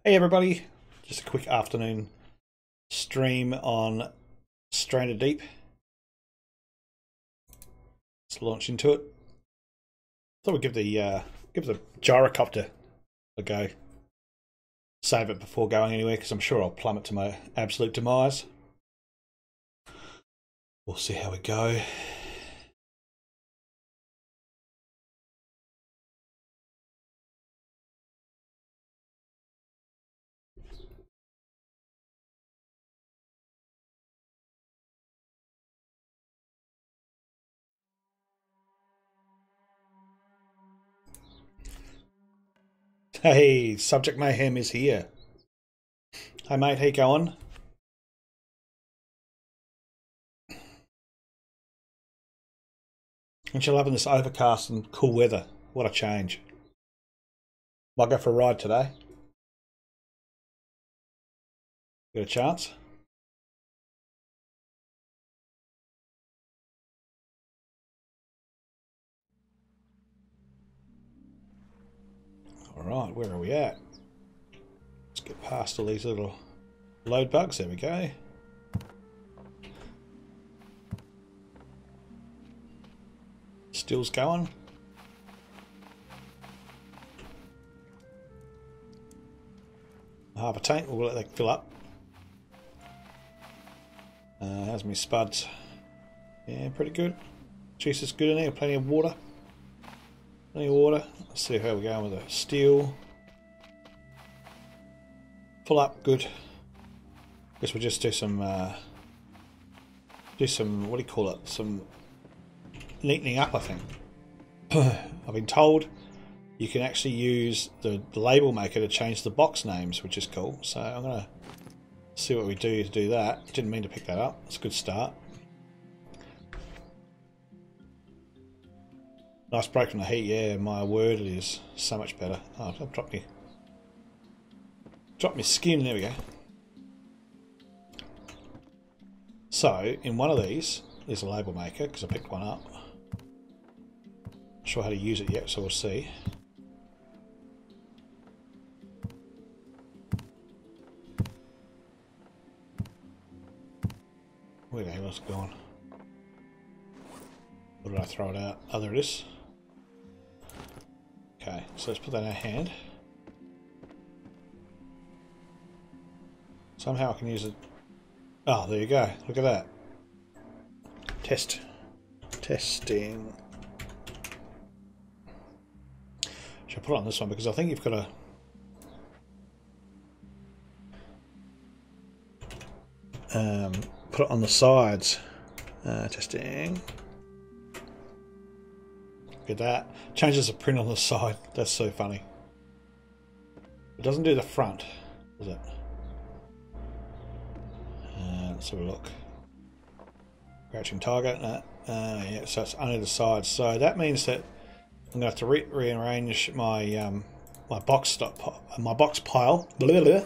Hey everybody, just a quick afternoon stream on Stranded Deep. Let's launch into it. Thought we'd give the gyrocopter a go. Save it before going anywhere because I'm sure I'll plummet to my absolute demise. We'll see how we go. Hey, Subject Mayhem is here. Hey mate, how you going? Aren't you loving this overcast and cool weather? What a change. Might go for a ride today. Got a chance? Alright, where are we at? Let's get past all these little load bugs. There we go. Still's going. Half a tank, we'll let that fill up. How's my spuds? Yeah, pretty good. Juice is good in there, plenty of water. Plenty of water. Let's see how we're going with the steel. Full up, good. Guess we'll just do some, what do you call it? Some neatening up, I think. I've been told you can actually use the label maker to change the box names, which is cool. So I'm going to see what we do to do that. Didn't mean to pick that up. It's a good start. Nice break from the heat, yeah, my word, it is so much better. Oh, I've dropped my skin, there we go. So, in one of these, there's a label maker, because I picked one up. Not sure how to use it yet, so we'll see. Where the hell is it gone? Or did I throw it out? Oh, there it is. Okay, so let's put that in our hand. Somehow I can use it. Oh, there you go. Look at that. Testing. Should I put it on this one? Because I think you've got to put it on the sides. Testing. Look at that. Changes the print on the side. That's so funny. It doesn't do the front, does it? Let's have a look. Crouching target. Yeah, so it's only the sides. So that means that I'm going to have to rearrange my my box pile. Blah, blah,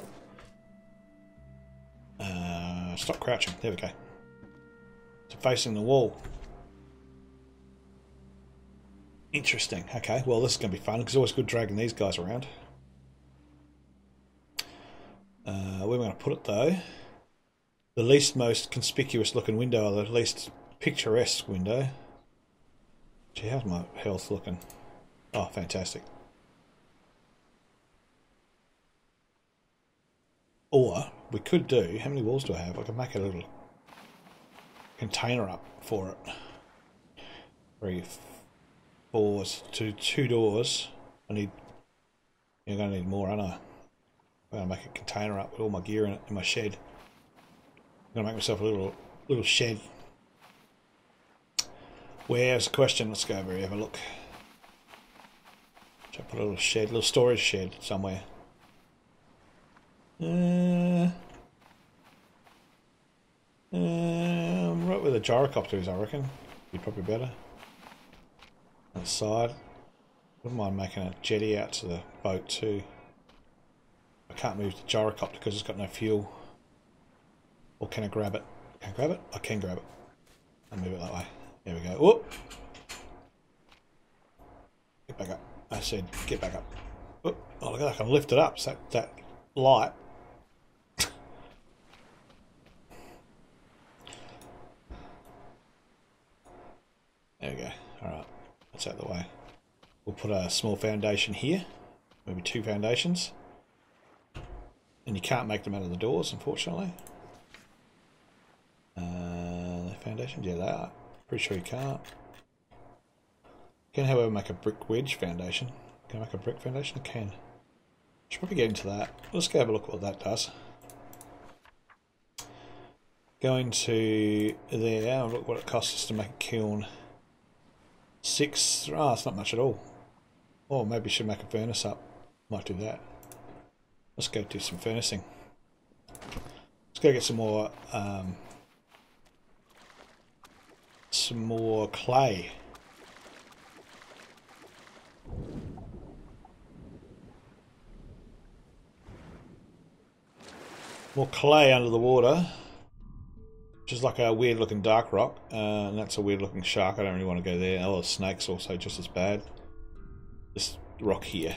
blah. Stop crouching. There we go. So facing the wall. Interesting. Okay, well this is going to be fun because it's always good dragging these guys around. Where am I going to put it though? The least most conspicuous looking window, or the least picturesque window. Gee, how's my health looking? Oh, fantastic. Or we could do, how many walls do I have? I can make a little container up for it. 3, 4, two doors. I'm going to need more, aren't I? I'm going to make a container up with all my gear in it in my shed. I'm going to make myself a little shed. Where's the question? Let's go over here, have a look. Should I put a little shed, little storage shed somewhere? Right where the gyrocopter is, I reckon. Be probably better. On the side. Wouldn't mind making a jetty out to the boat too. I can't move the gyrocopter because it's got no fuel. Or can I grab it? Can I grab it? I can grab it. I'll move it that way. There we go. Whoop! Get back up. I said get back up. Whoop. Oh, look at that. I can lift it up. So that light. There we go. Alright, that's out of the way. We'll put a small foundation here, maybe 2 foundations. And you can't make them out of the doors, unfortunately. Foundations? Yeah, they are. Pretty sure you can't. You can, however, make a brick wedge foundation. Can I make a brick foundation? I can. Should probably get into that. Let's go have a look at what that does. Going to there, look what it costs us to make a kiln. 6. Oh, it's not much at all. Or maybe we should make a furnace up. Might do that. Let's go do some furnacing. Let's go get some more clay. More clay under the water, which is like a weird looking dark rock, and that's a weird looking shark. I don't really want to go there. Oh, the snake's also just as bad. This rock here.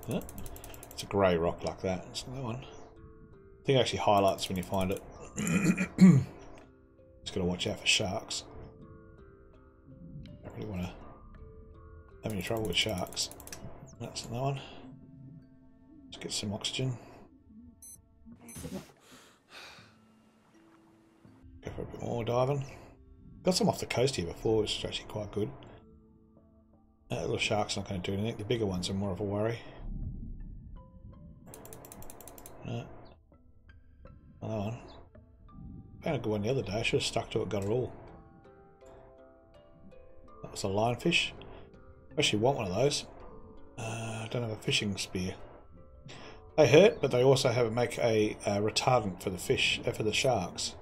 Yeah. It's a grey rock like that. It's another one. I think it actually highlights when you find it. Just got to watch out for sharks. Don't really want to have any trouble with sharks. That's another one. Let's get some oxygen. Go for a bit more diving. Got some off the coast here before, which is actually quite good. That little shark's not going to do anything. The bigger ones are more of a worry. Another one. Found a good one the other day. I should have stuck to it, got it all. That was a lionfish. I actually want one of those. I don't have a fishing spear. They hurt, but they also make a retardant for the fish, for the sharks.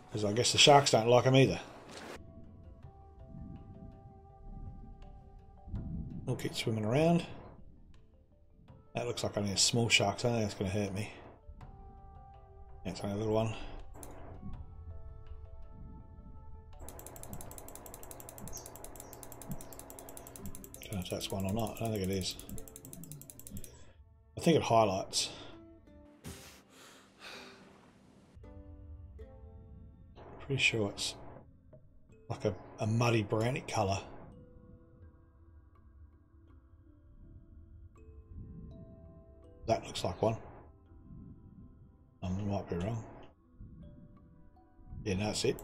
Because I guess the sharks don't like them either. We'll keep swimming around. That looks like only a small shark, so I don't think that's going to hurt me. Yeah, it's only a little one. Don't know if that's one or not. I don't think it is. I think it highlights. Pretty sure it's like a muddy browny colour. That looks like one. I might be wrong. Yeah, no, that's it.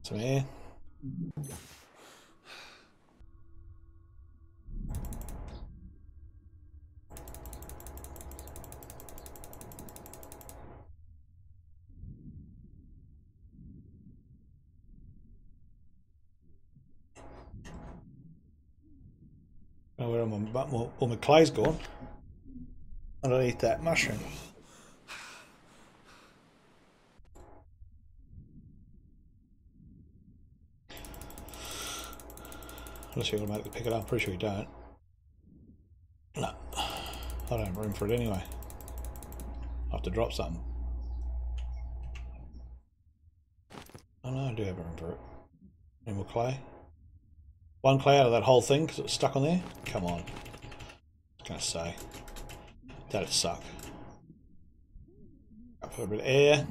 Some air. Oh, where all my clay's gone. I don't eat that mushroom. Unless you automatically pick it up, I'm pretty sure you don't. No, I don't have room for it anyway. I have to drop something. Oh no, I do have room for it. Any more clay? One clay out of that whole thing because it's stuck on there? Come on. I was going to say. That'd suck. Up for a bit of air.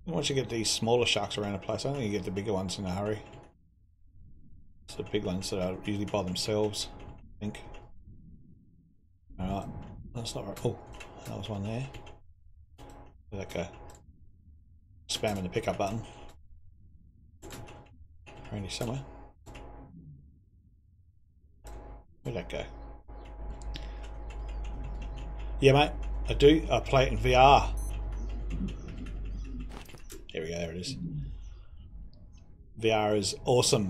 Once you get these smaller sharks around the place, I think you get the bigger ones in a hurry. It's the big ones that are usually by themselves, I think. Alright, that's not right. Oh, that was one there. Where'd that go? Spamming the pickup button. Around here somewhere. Where'd that go? Yeah, mate, I do. I play it in VR. There we go, there it is. VR is awesome.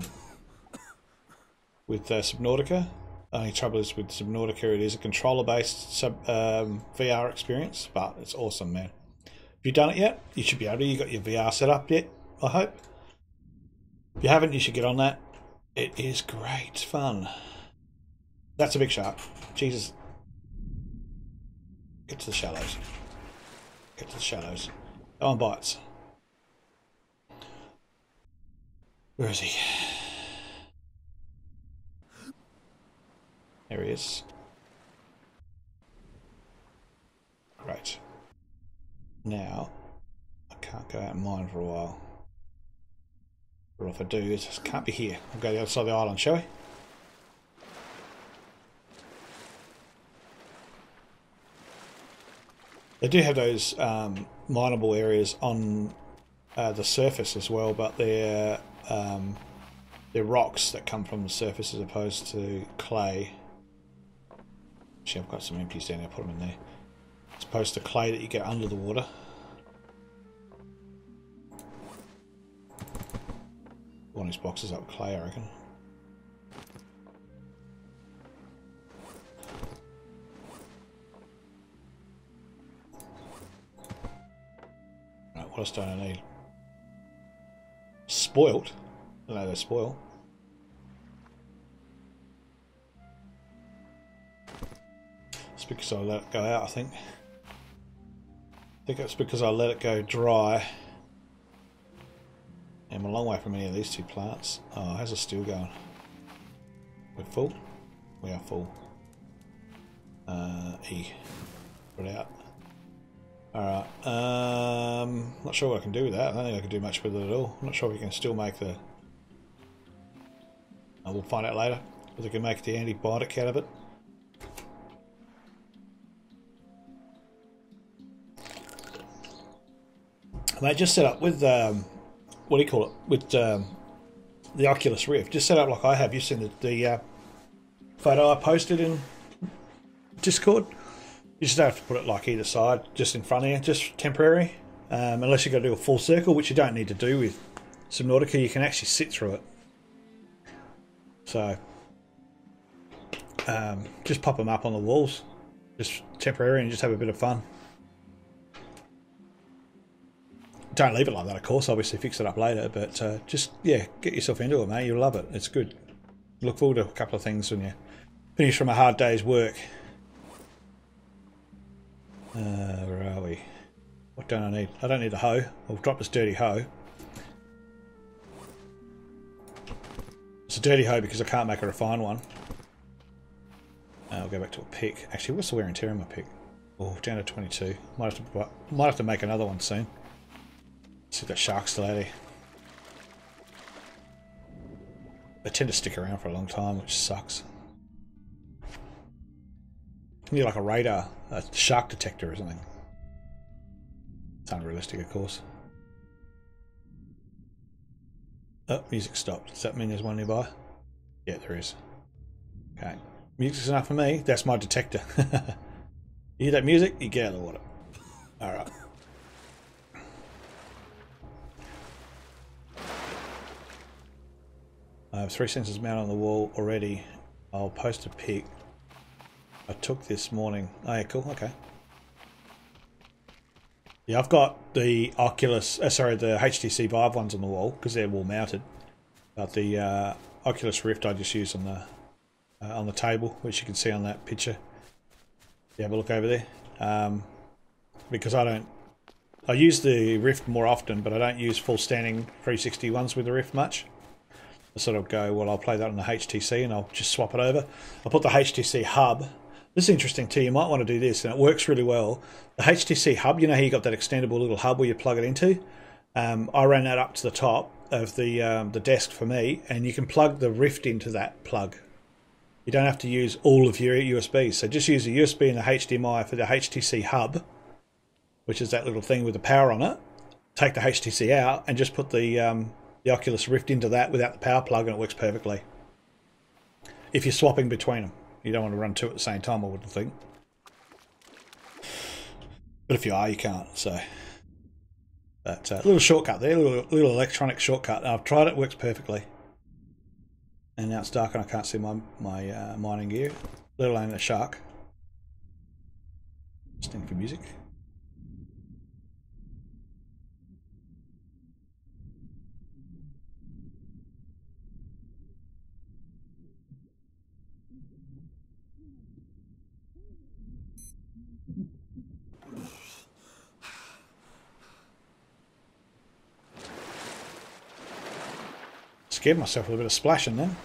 With Subnautica. Only trouble is with Subnautica, it is a controller-based VR experience, but it's awesome, man. If you've done it yet, you should be able to. You got your VR set up yet, I hope. If you haven't, you should get on that. It is great fun. That's a big shark. Jesus. Get to the shallows. Get to the shallows. Go on, bites. Where is he? There he is. Great. Now, I can't go out and mine for a while. Or if I do, it just can't be here. I'll go to the other side of the island, shall we? They do have those mineable areas on the surface as well, but they're rocks that come from the surface as opposed to clay. Actually, I've got some empties down there, put them in there. As opposed to clay that you get under the water. One of these boxes up with clay, I reckon. Right, what else do I need? Spoilt? I don't know, they spoil. It's because I let it go out, I think. I think it's because I let it go dry. I'm a long way from any of these two plants. Oh, how's it still going? We're full? We are full. E. Put it out. Alright. Not sure what I can do with that. I don't think I can do much with it at all. I'm not sure if we can still make the... we'll find out later. If we can make the antibiotic out of it. Mate, just set up with... what do you call it? With the Oculus Rift. Just set up like I have. You've seen the photo I posted in Discord. You just have to put it like either side, just in front of you, just temporary. Unless you've got to do a full circle, which you don't need to do with Subnautica. You can actually sit through it. So, just pop them up on the walls. Just temporary and just have a bit of fun. Don't leave it like that, of course. Obviously, fix it up later. But just, yeah, get yourself into it, mate. You'll love it. It's good. Look forward to a couple of things when you finish from a hard day's work. Where are we? What don't I need? I don't need a hoe. I'll drop this dirty hoe. It's a dirty hoe because I can't make a refined one. I'll go back to a pick. Actually, what's the wear and tear on my pick? Oh, down to 22. Might have to make another one soon. See if that shark's still out here. They tend to stick around for a long time, which sucks. You need like a radar, a shark detector or something. It's unrealistic, of course. Oh, music stopped. Does that mean there's one nearby? Yeah, there is. Okay. Music's enough for me. That's my detector. You hear that music? You get out of the water. Alright. I have 3 sensors mounted on the wall already. I'll post a pic. I took this morning. Oh yeah, cool, okay. Yeah, I've got the Oculus, the HTC Vive ones on the wall because they're wall mounted. But the Oculus Rift I just use on the table, which you can see on that picture. You have a look over there. Because I use the Rift more often, but I don't use full standing 360 ones with the Rift much. I sort of go, well, I'll play that on the HTC and I'll just swap it over. I'll put the HTC hub. This is interesting too. You might want to do this, and it works really well. The HTC hub, you know how you got that extendable little hub where you plug it into? I ran that up to the top of the desk for me, and you can plug the Rift into that plug. You don't have to use all of your USBs. So just use a USB and a HDMI for the HTC hub, which is that little thing with the power on it. Take the HTC out and just put the Oculus Rift into that without the power plug, and it works perfectly. If you're swapping between them. You don't want to run two at the same time, I wouldn't think. But if you are, you can't. So, but a little shortcut there, little electronic shortcut. I've tried it, works perfectly. And now it's dark and I can't see my mining gear, let alone a shark. Listening for music. Scared myself with a bit of splashing then.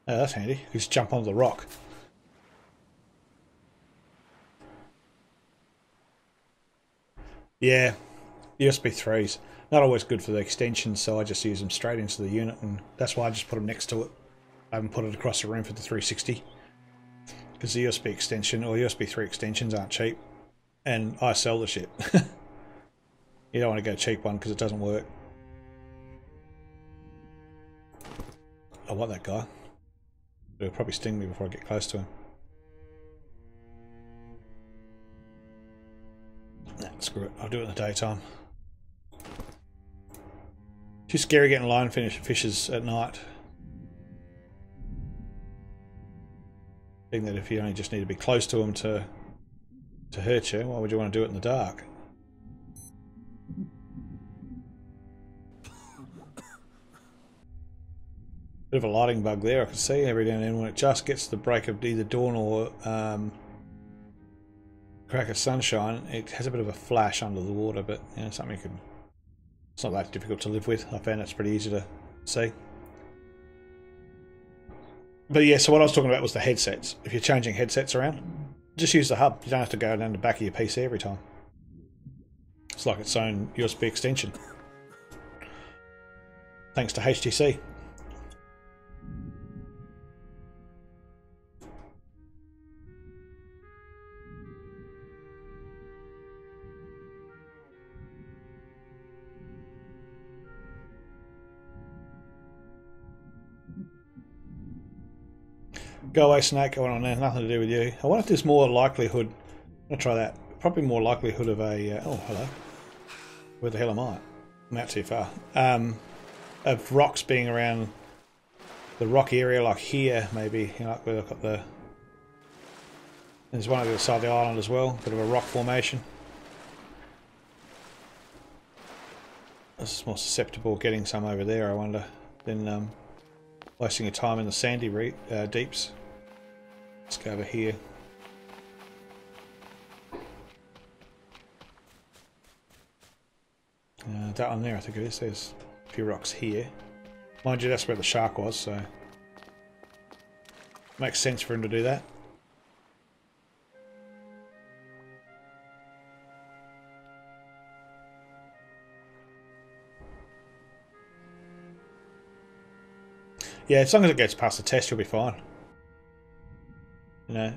Oh, that's handy. Just jump onto the rock. Yeah, USB 3s. Not always good for the extensions, so I just use them straight into the unit, and that's why I just put them next to it. I haven't put it across the room for the 360. Because the USB extension, or USB 3 extensions aren't cheap, and I sell the shit. You don't want to go cheap one because it doesn't work. I want that guy. It'll probably sting me before I get close to him. Nah, screw it. I'll do it in the daytime. Too scary getting lionfishes at night. I think that if you only just need to be close to them to hurt you, why would you want to do it in the dark? Bit of a lighting bug there, I can see every now and then when it just gets to the break of either dawn or crack of sunshine, it has a bit of a flash under the water, but you know, something you can. It's not that difficult to live with. I found it's pretty easy to see. But yeah, so what I was talking about was the headsets. If you're changing headsets around, just use the hub. You don't have to go down the back of your PC every time. It's like its own USB extension. Thanks to HTC. Go away, snake. I want nothing to do with you. I wonder if there's more likelihood. I'll try that. Probably more likelihood of a. Oh, hello. Where the hell am I? I'm out too far. Of rocks being around the rock area, like here, maybe. You know, like where I've got the. There's one on the other side of the island as well. Bit of a rock formation. This is more susceptible getting some over there, I wonder, than wasting your time in the sandy deeps. Let's go over here. That one there, I think it is. There's a few rocks here. Mind you, that's where the shark was, so makes sense for him to do that. Yeah, as long as it gets past the test, you'll be fine. You know,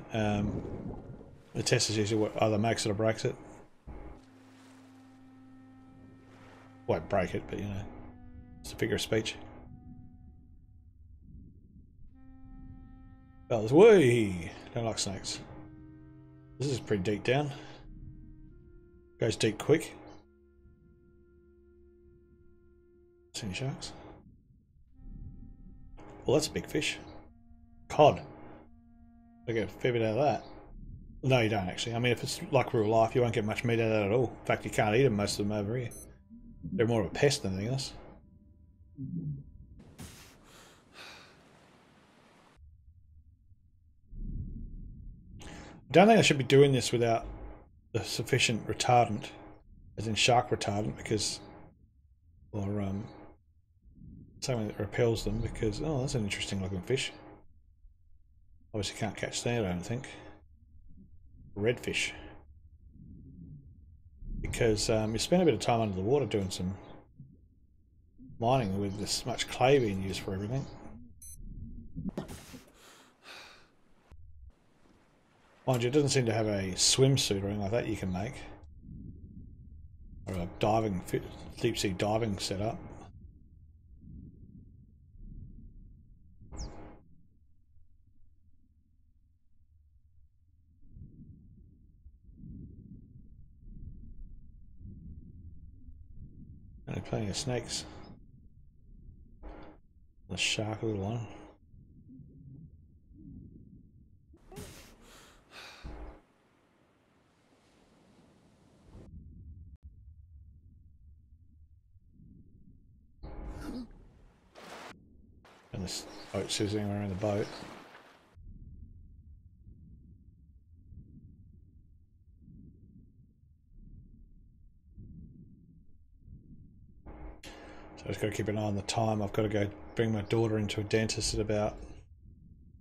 the test is usually what either makes it or breaks it. Won't break it, but you know, it's a figure of speech. Fellas, whee! Don't like snakes. This is pretty deep down. Goes deep quick. See any sharks? Well, that's a big fish. Cod. I get a fair bit out of that. No, you don't actually. I mean, if it's like real life, you won't get much meat out of that at all. In fact, you can't eat them, most of them over here. They're more of a pest than anything else. I don't think I should be doing this without the sufficient retardant, as in shark retardant, because, or something that repels them, because, oh, that's an interesting looking fish. Obviously can't catch that, I don't think. Redfish. Because you spend a bit of time under the water doing some mining with this much clay being used for everything. Mind you, it doesn't seem to have a swimsuit or anything like that you can make. Or a diving, deep sea diving setup. And plenty of snakes. The shark, a little one. this boat sizzling around the boat. So I just got to keep an eye on the time. I've got to go bring my daughter into a dentist at about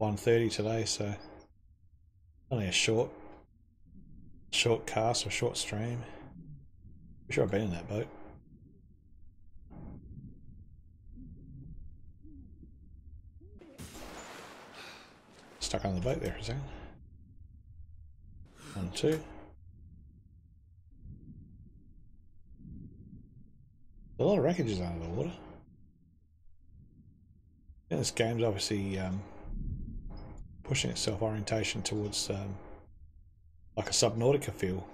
1:30 today, so only a short cast or short stream. I'm sure I've been in that boat. Stuck on the boat there for a second. 1, 2. A lot of wreckage is under the water. Yeah, this game's obviously pushing itself orientation towards like a Subnautica feel.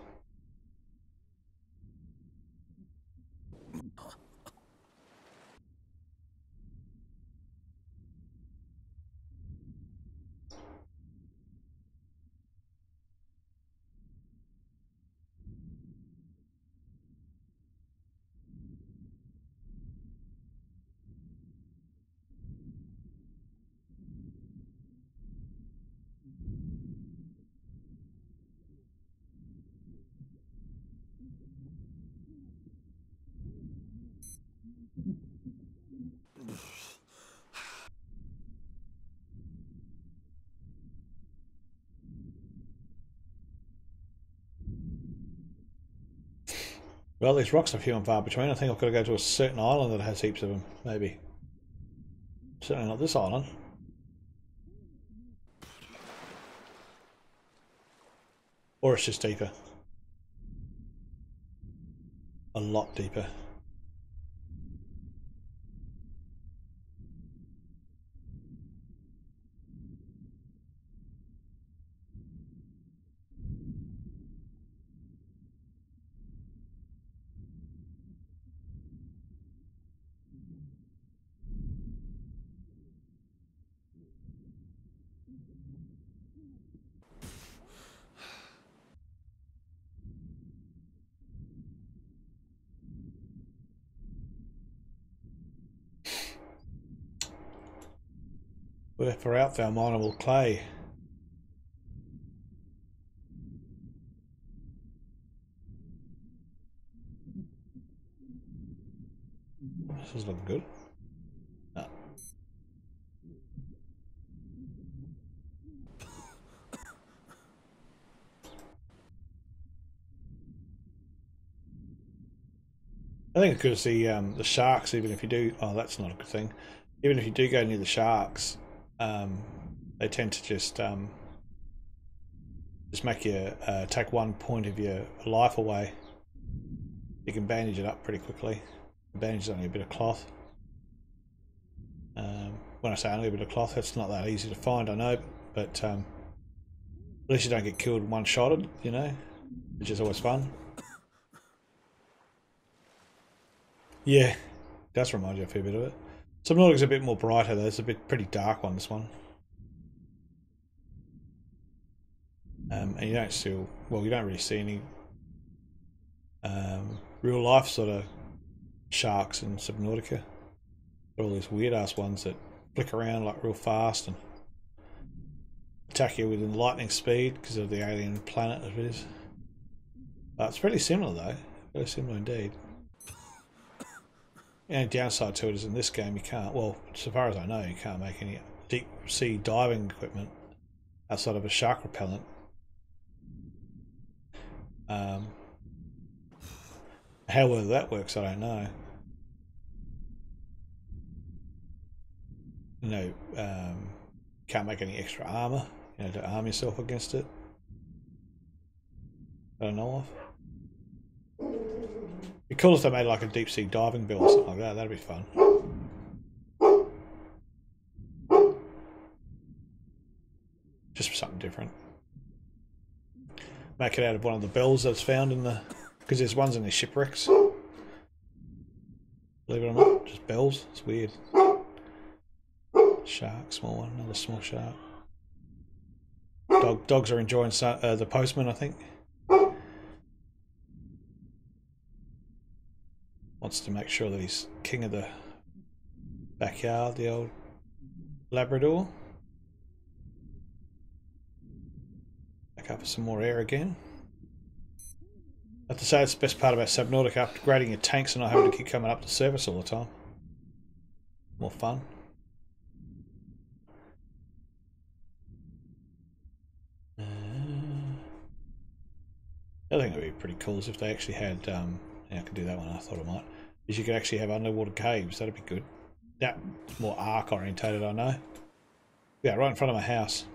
Well, these rocks are few and far between. I think I've got to go to a certain island that has heaps of them, maybe. Certainly not this island. Or it's just deeper. A lot deeper. For out found mineable clay. This is looking good. No. I think it's good to see the sharks, even if you do. Oh, that's not a good thing. Even if you do go near the sharks, they tend to just make you take 1 point of your life away. You can bandage it up pretty quickly. The bandage is only a bit of cloth. When I say only a bit of cloth, it's not that easy to find, I know, but at least you don't get killed one-shotted, you know, which is always fun. Yeah, it does remind you a fair bit of it. Subnautica's a bit more brighter though, it's a bit pretty dark on this one. And you don't still, well, you don't really see any real life sort of sharks in Subnautica. All these weird ass ones that flick around like real fast and attack you within lightning speed because of the alien planet as it is. It's pretty similar though, very similar indeed. The only downside to it is in this game you can't, well, so far as I know, you can't make any deep sea diving equipment outside of a shark repellent. However that works, I don't know. You know, can't make any extra armor, you know, to arm yourself against it. I don't know of. It'd be cool if they made like a deep sea diving bill or something like that. That'd be fun. Just for something different. Make it out of one of the bells that's found in the, because there's ones in the shipwrecks. Believe it or not, just bells. It's weird. Shark, small one, another small shark. Dogs are enjoying the postman, I think. Wants to make sure that he's king of the backyard, the old Labrador. Back up for some more air again. I have to say it's the best part about Subnautica, upgrading your tanks and not having to keep coming up to surface all the time. More fun. The other thing that would be pretty cool is if they actually had, yeah, I could do that one, I thought I might, is you could actually have underwater caves. That'd be good. That more arc orientated, I know. Yeah, right in front of my house.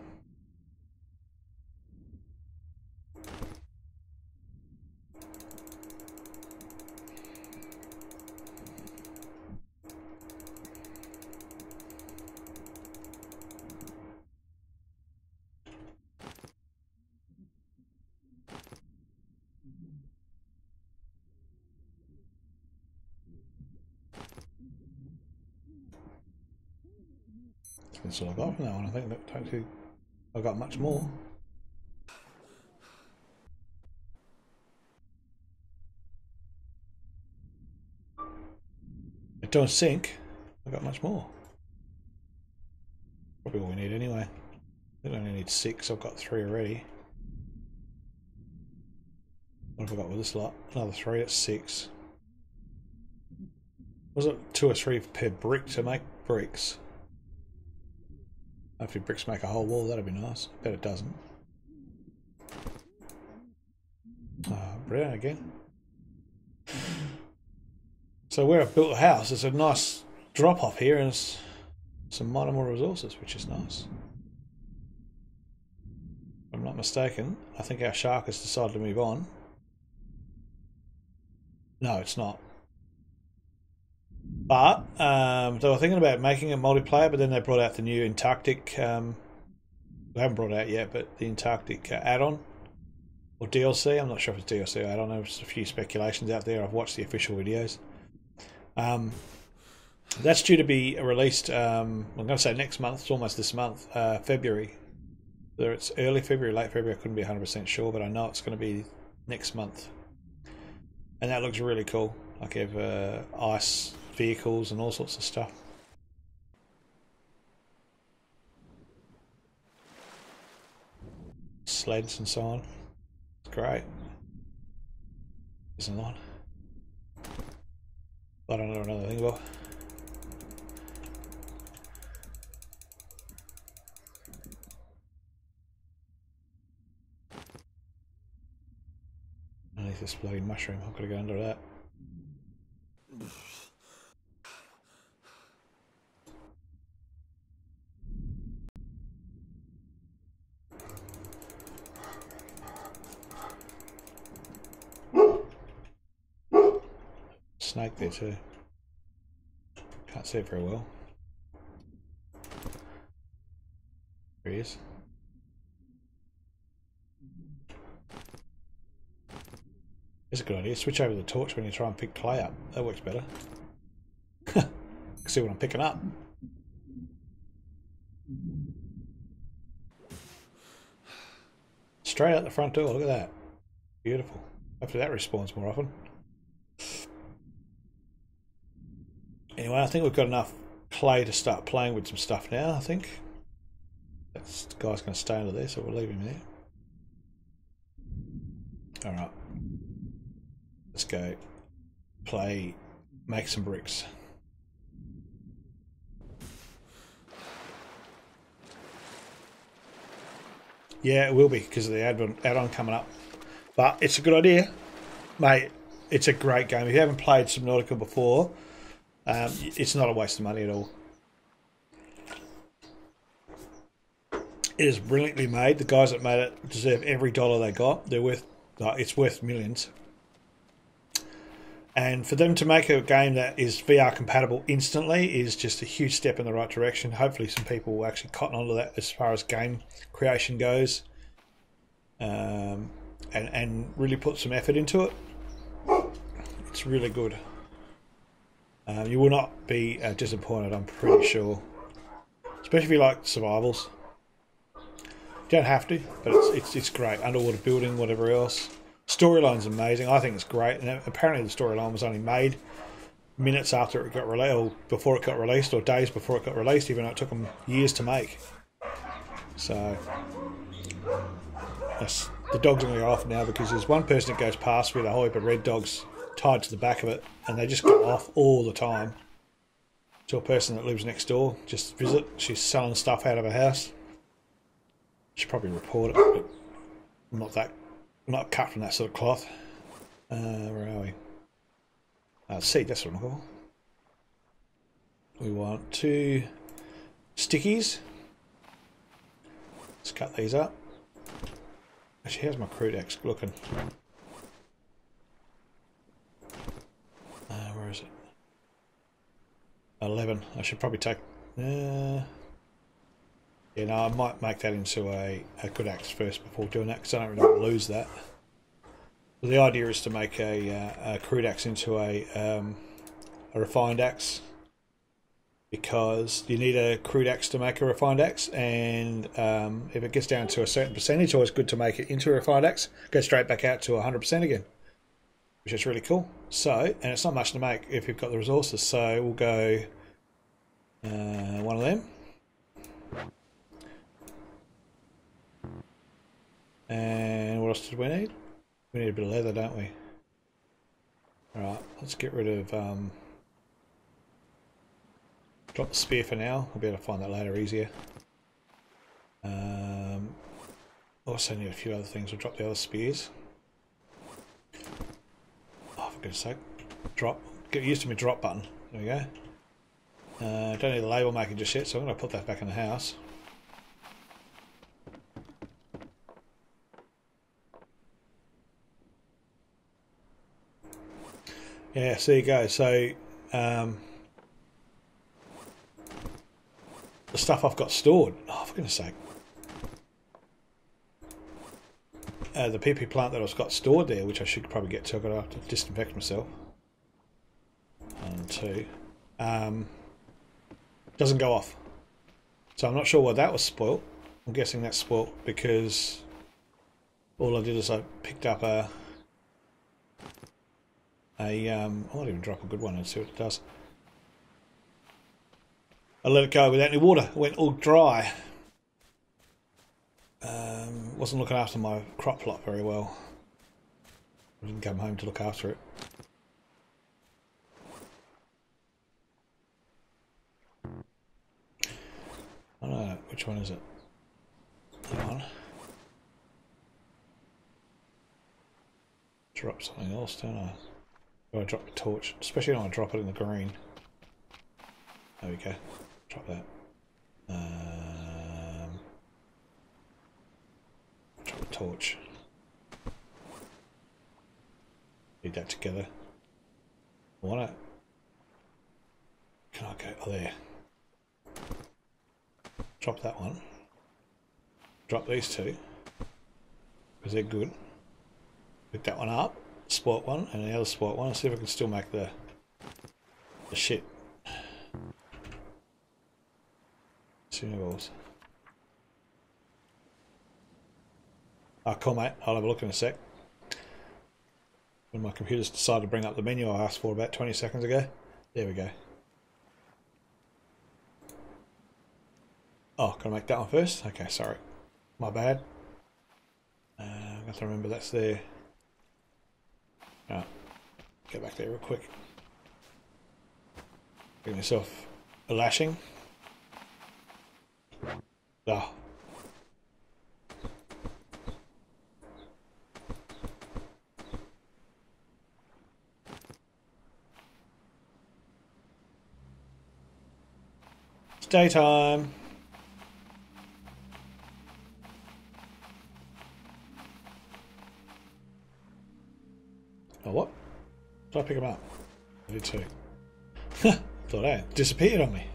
That's all I got from that one. I think that don't think I got much more. It don't sink. I got much more. Probably all we need anyway. We only need 6. I've got 3 already. What have I got with this lot? Another 3. That's 6. Was it 2 or 3 per brick to make bricks? Hopefully bricks make a whole wall, that'd be nice. Bet it doesn't. Brown again. So where I've built a house, there's a nice drop off here and some mineable resources, which is nice. If I'm not mistaken, I think our shark has decided to move on. No, it's not. But they were thinking about making a multiplayer, but then they brought out the new Antarctic. They haven't brought it out yet, but the Antarctic add-on or DLC. I'm not sure if it's DLC or add-on. There's a few speculations out there. I've watched the official videos. That's due to be released. I'm going to say next month. It's almost this month, February. Whether it's early February, late February, I couldn't be 100% sure, but I know it's going to be next month, and that looks really cool. Like you have ice vehicles and all sorts of stuff. Sleds and so on. It's great. Isn't it? I don't know another thing about. Underneath this bloody mushroom, I've got to go under that. Snake there too. Can't see it very well. There he is. It's a good idea. Switch over the torch when you try and pick clay up. That works better. See what I'm picking up. Straight out the front door. Look at that. Beautiful. Hopefully that respawns more often. Anyway, I think we've got enough clay to start playing with some stuff now, I think. This guy's going to stay under there, so we'll leave him there. Alright. Let's go play, make some bricks. Yeah, it will be, because of the add-on coming up. But it's a good idea. Mate, it's a great game. If you haven't played Subnautica before, it's not a waste of money at all. It is brilliantly made. The guys that made it deserve every dollar they got. They're worth, it's worth millions. And for them to make a game that is VR compatible instantly is just a huge step in the right direction. Hopefully some people will actually cotton onto that as far as game creation goes. And really put some effort into it. It's really good. You will not be disappointed, I'm pretty sure. Especially if you like survivals. You don't have to, but it's great. Underwater building, whatever else. Storyline's amazing. I think it's great. And apparently the storyline was only made minutes after it got released, or before it got released, or days before it got released, even though it took them years to make. So the dog's going to go off now because there's one person that goes past with a whole heap of red dogs tied to the back of it, and they just go off all the time. To a person that lives next door, just visit. She's selling stuff out of her house. Should probably report it, but I'm not cut from that sort of cloth. Where are we? Seed, that's what I'm called. We want 2 stickies. Let's cut these up. Actually, how's my crude axe looking? Where is it? 11. I should probably take... yeah, no, I might make that into a good axe first before doing that, because I don't really want to lose that. But the idea is to make a crude axe into a refined axe, because you need a crude axe to make a refined axe, and if it gets down to a certain percentage, it's always good to make it into a refined axe, go straight back out to 100% again, which is really cool. So, and it's not much to make if you've got the resources, so we'll go one of them. And what else did we need? We need a bit of leather, don't we? Alright, let's get rid of... drop the spear for now. We'll be able to find that later easier. Also need a few other things. We'll drop the other spears. Oh, for goodness sake. Drop. Get used to my drop button. There we go. Don't need the label making just yet, so I'm going to put that back in the house. Yeah, so there you go. So the stuff I've got stored. Oh, for goodness sake. The PP plant that I've got stored there, which I should probably get to. I've got to have to disinfect myself. 1, 2. Doesn't go off. So I'm not sure why that was spoilt. I'm guessing that's spoilt because all I did is I picked up I might even drop a good one and see what it does. I let it go without any water. It went all dry. Wasn't looking after my crop plot very well. I didn't come home to look after it. I don't know, which one is it? That one. Drop something else, don't I? Do I drop the torch? Especially when I drop it in the green. There we go. Drop that. Drop the torch. Need that together. Want it? Can I go? Oh, there. Drop that one. Drop these 2. Because they're good. Pick that one up. Sport one. And the other sport one. See if I can still make the shit. Consumables. Oh, cool, mate. I'll have a look in a sec. When my computer's decided to bring up the menu I asked for about 20 seconds ago. There we go. Oh, can I make that one first? Okay, sorry. My bad. I've got to remember that's there. Alright. Go back there real quick. Give myself a lashing. Oh. It's daytime. Oh, what? Did I pick him up? I did too. Thought that disappeared on me.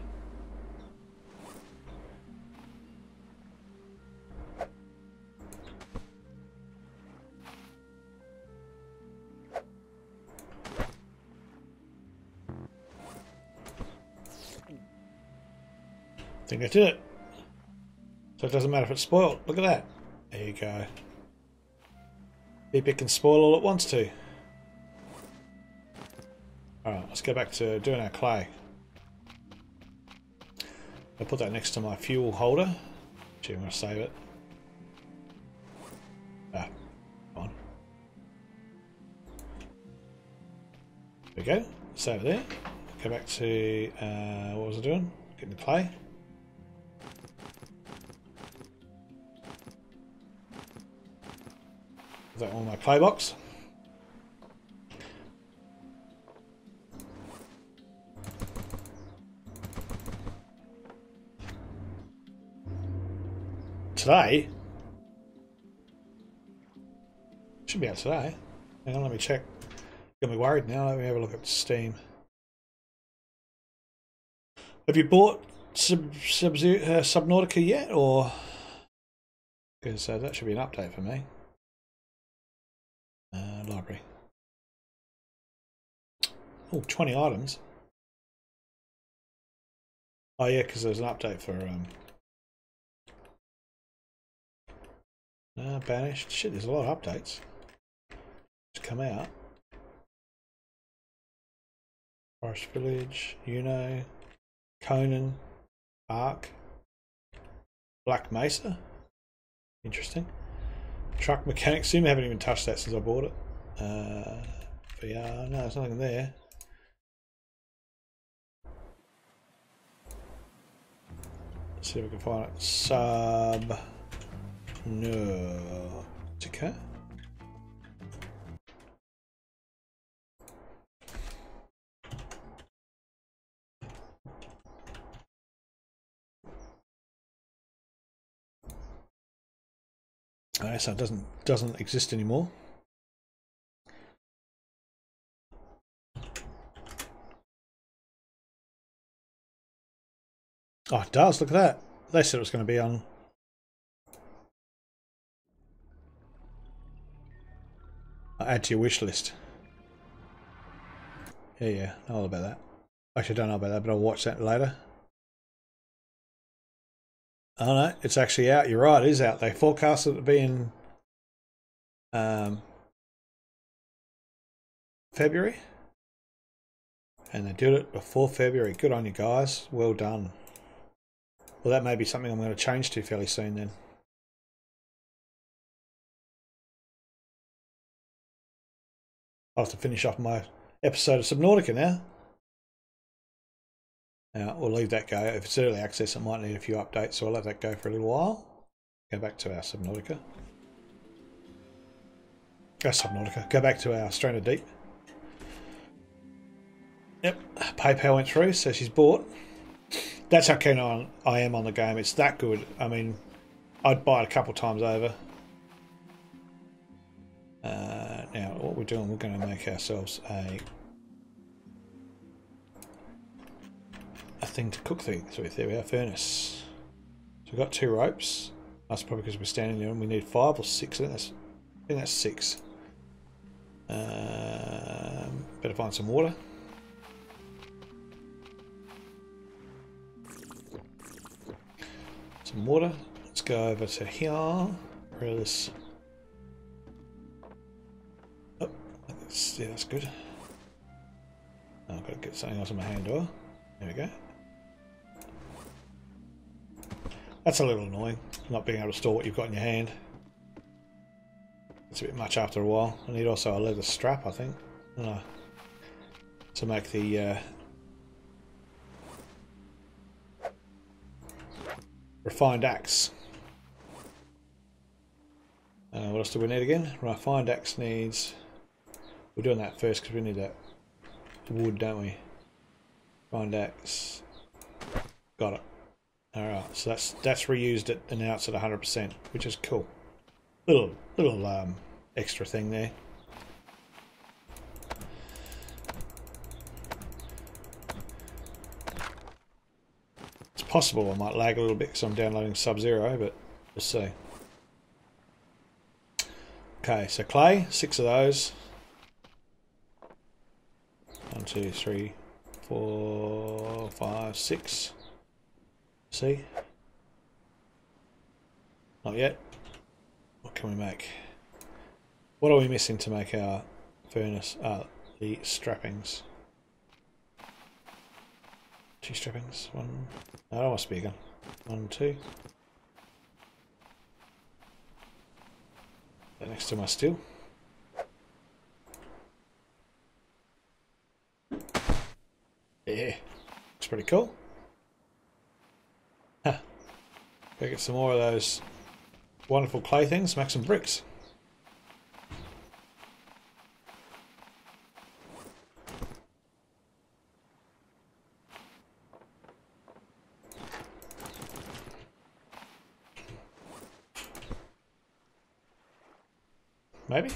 I think I did it. So it doesn't matter if it's spoiled. Look at that. There you go. Maybe it can spoil all at once too. Alright, let's go back to doing our clay. I'll put that next to my fuel holder. Actually, I'm going to save it. Ah, come on. There we go. Save it there. Go back to, what was I doing? Getting the clay. Put that on my clay box. Today? Should be out today. Hang on, let me check. Got me worried now. Let me have a look at Steam. Have you bought Subnautica yet, or? Because that should be an update for me. Library. Oh, 20 items. Oh yeah, because there's an update for banished. Shit, there's a lot of updates. Just come out. Forest Village, Conan, Ark, Black Mesa. Interesting. Truck mechanic sim. I haven't even touched that since I bought it. VR. No, there's nothing there. Let's see if we can find it. Subnautica. So it doesn't exist anymore. Oh, it does. Look at that. They said it was going to be on. Add to your wish list. Yeah. Know all about that. Actually, I don't know about that, but I'll watch that later. Oh no, it's actually out. You're right, it is out. They forecasted it to be in February. And they did it before February. Good on you guys. Well done. Well, that may be something I'm going to change to fairly soon then. I'll have to finish off my episode of Subnautica now. Now, we'll leave that go. If it's early access, it might need a few updates, so I'll let that go for a little while. Go back to our Subnautica. Go back to our Stranded Deep. Yep, PayPal went through, so she's bought. That's how keen I am on the game. It's that good. I mean, I'd buy it a couple times over. Now, what we're doing, we're going to make ourselves a thing to cook things with. There we are, furnace. So we've got 2 ropes. That's probably because we're standing there and we need 5 or 6. I think that's 6. Better find some water. Some water. Let's go over to here. Where this? Oh, yeah, that's good. Oh, I've got to get something else on my hand, do I? There we go. That's a little annoying, not being able to store what you've got in your hand. It's a bit much after a while. I need also a leather strap, I think, to make the refined axe. What else do we need again? Refined axe needs... We're doing that first because we need that wood, don't we? Refined axe. Got it. Alright, so that's reused it and now it's at 100%, which is cool. Little extra thing there. It's possible I might lag a little bit because I'm downloading Sub-Zero, but we'll see. Okay, so clay, 6 of those. 1, 2, 3, 4, 5, 6. See? Not yet. What can we make? What are we missing to make our furnace? The strappings. 2 strippings. 1. No, that must be again. 1, 2. That next to my steel. Yeah, looks pretty cool. Huh. Go get some more of those wonderful clay things, make some bricks. Maybe?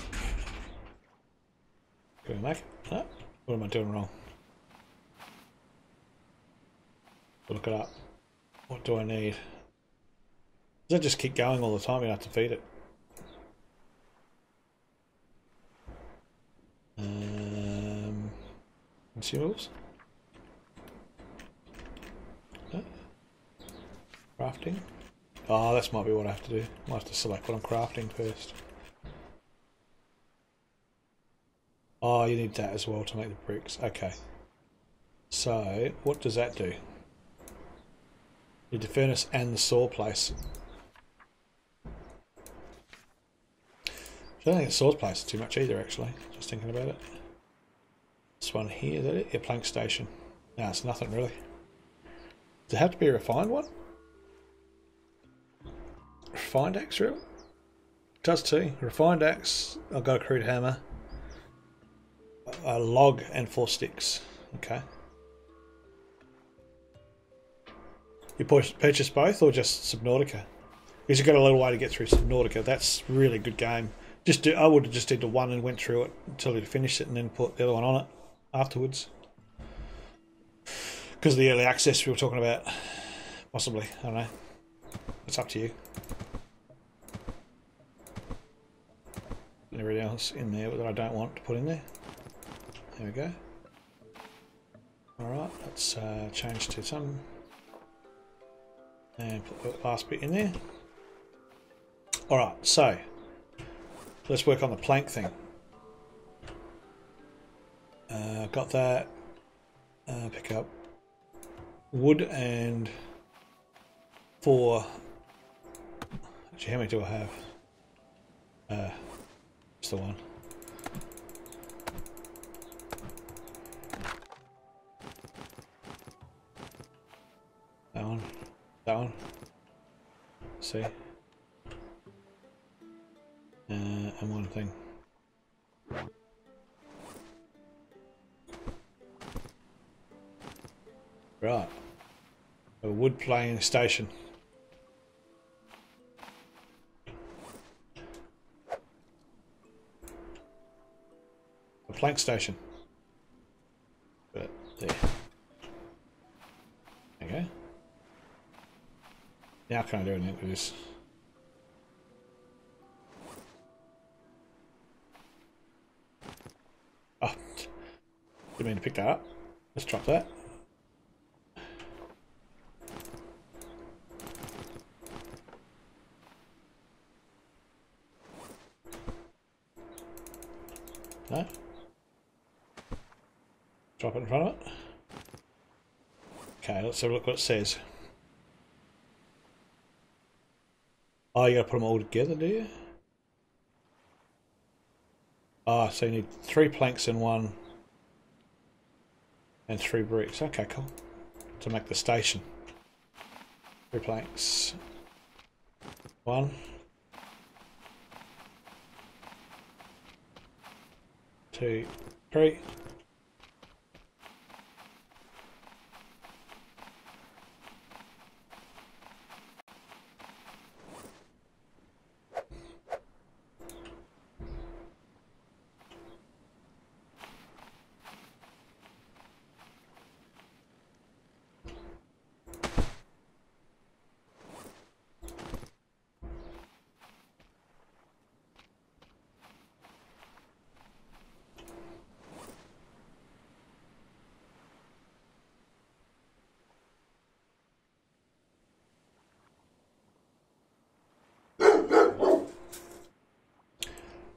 Can we make it? No? What am I doing wrong? Look it up. What do I need? Does it just keep going all the time? You have to feed it. Consumables. No. Crafting. Oh, that might be what I have to do. I might have to select what I'm crafting first. Oh, you need that as well to make the bricks. Okay. So, what does that do? You need the furnace and the saw place. I don't think the saw place is too much either, actually. Just thinking about it. This one here, is that it? Your plank station. No, it's nothing really. Does it have to be a refined one? Refined axe, really? It does too. Refined axe. I've got a crude hammer. A log and 4 sticks. Okay. You purchase both or just Subnautica? Because you've got a little way to get through Subnautica. That's really a good game. I would have just did the one and went through it until you finished it and then put the other one on it afterwards. Because of the early access we were talking about. Possibly. I don't know. It's up to you. And everything else in there that I don't want to put in there. There we go. Alright, let's change to some. And put the last bit in there. Alright, so let's work on the plank thing. Got that. Pick up wood and 4. Actually, how many do I have? Just the one. That one. See? And one thing. Right. A wood playing station. A plank station. But there. Okay. Now can I do anything with this? Oh, didn't mean to pick that up. Let's drop that. No? Drop it in front of it. Okay, let's have a look what it says. Oh, you gotta put them all together, do you? Oh, so you need 3 planks in one and 3 bricks. Okay, cool. To make the station. 3 planks. 1. 2, 3.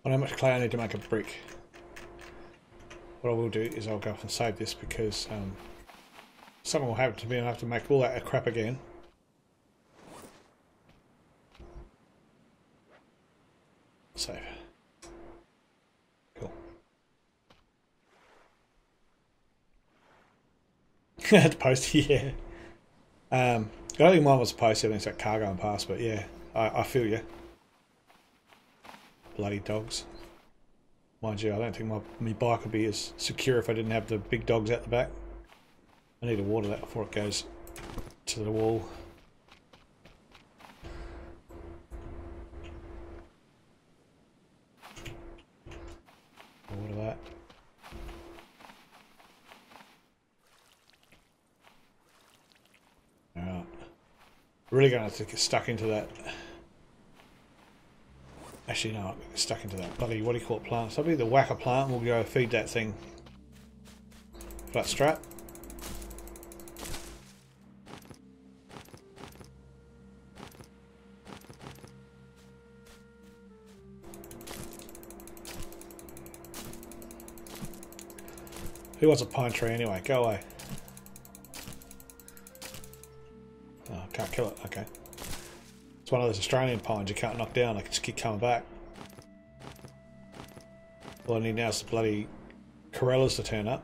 I know how much clay I need to make a brick. What I will do is I'll go off and save this because something will happen to me and I have to make all that crap again. Save. Cool. It's posted, yeah. I don't think mine was posted. I think it's that car going past, but yeah, I feel you. Bloody dogs. Mind you, I don't think my bike would be as secure if I didn't have the big dogs out the back. I need to water that before it goes to the wall. Water that. Alright. Really going to have to get stuck into that. Actually, no, get stuck into that bloody, what do you call it, plant? So I'll be the whacker plant and we'll go feed that thing. Flat strap. Who wants a pine tree anyway? Go away. Oh, I can't kill it. Okay. It's one of those Australian pines you can't knock down. They just keep coming back. All I need now is the bloody Corellas to turn up.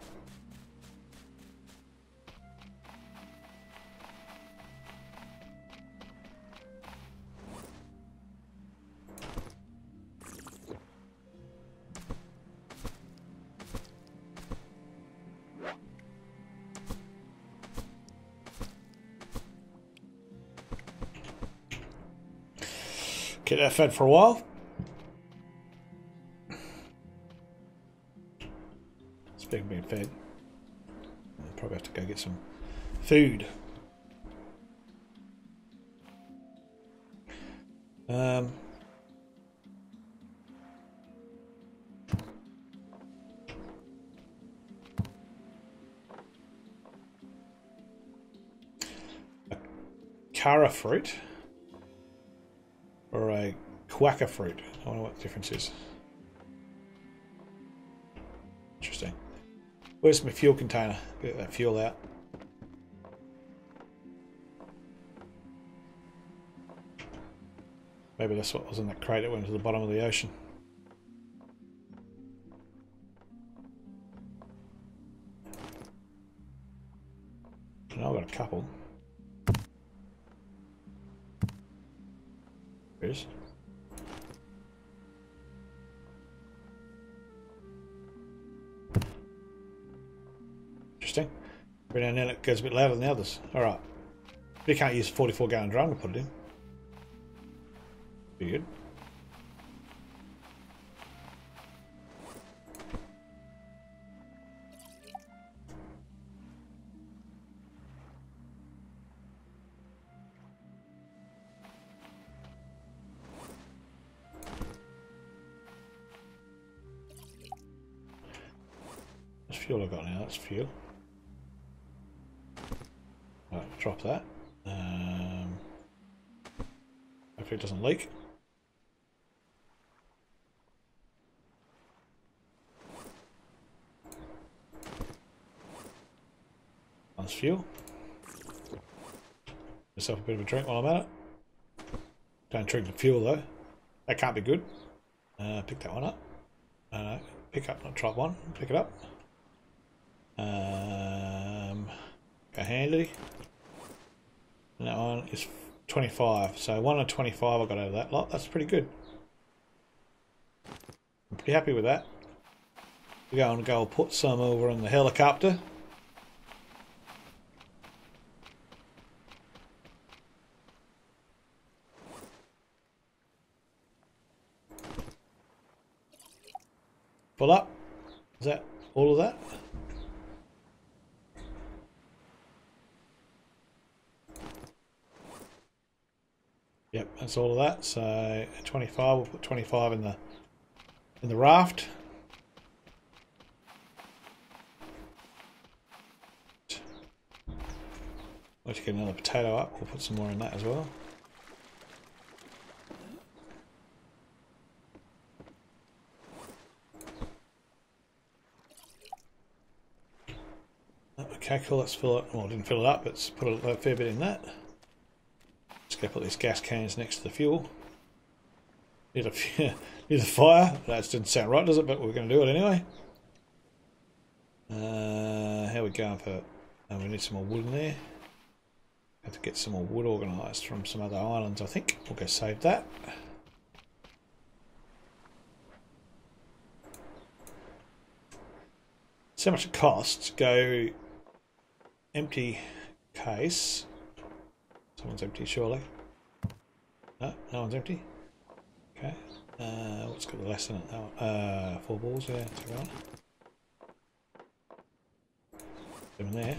Get that fed for a while. Speaking of being fed, I'll probably have to go get some food. A cara fruit. Or a quacker fruit. I wonder what the difference is. Interesting. Where's my fuel container? Get that fuel out. Maybe that's what was in that crate that went to the bottom of the ocean. I know I've got a couple. There it is. Interesting. Every now and then it goes a bit louder than the others. Alright. You can't use a 44 gallon drum to put it in. Be good. That's fuel I've got now, that's fuel. Right, drop that. Hopefully it doesn't leak. That's fuel. Myself a bit of a drink while I'm at it. Don't drink the fuel though. That can't be good. Pick that one up. No, pick up, not drop one. Pick it up. Go handy. And that one is 25. So 1 of 25 I got out of that lot. That's pretty good. I'm pretty happy with that. We're going to go put some over in the helicopter. Full up. Is that all of that? Yep, that's all of that. So 25, we'll put 25 in the raft. Let's get another potato up. We'll put some more in that as well. Okay, cool, let's fill it. Well, I didn't fill it up, but let's put a fair bit in that. Just go put these gas cans next to the fuel. Need a fire. That didn't sound right, does it? But we're going to do it anyway. How are we going for... Oh, we need some more wood in there. Have to get some more wood organised from some other islands, I think. We'll go save that. So much it costs. Go empty case. Someone's empty, surely. No, no one's empty. Okay. What's got the less in it? Oh, 4 balls, yeah, take it on. Them in there.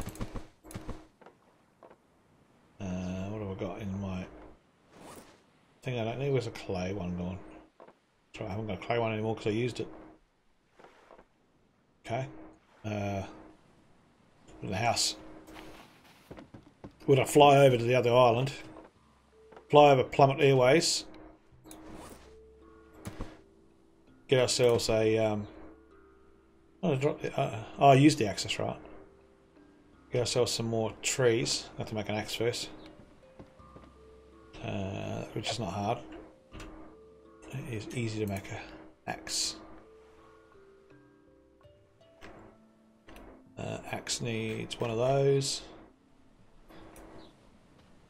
What have I got in my thing I don't need? Where's a clay one gone? That's right, I haven't got a clay one anymore because I used it. Okay. The house. Would I fly over to the other island? Fly over Plummet Airways. Get ourselves a I used the access, right? Get ourselves some more trees. I have to make an axe first. Which is not hard. It is easy to make an axe. Axe needs one of those.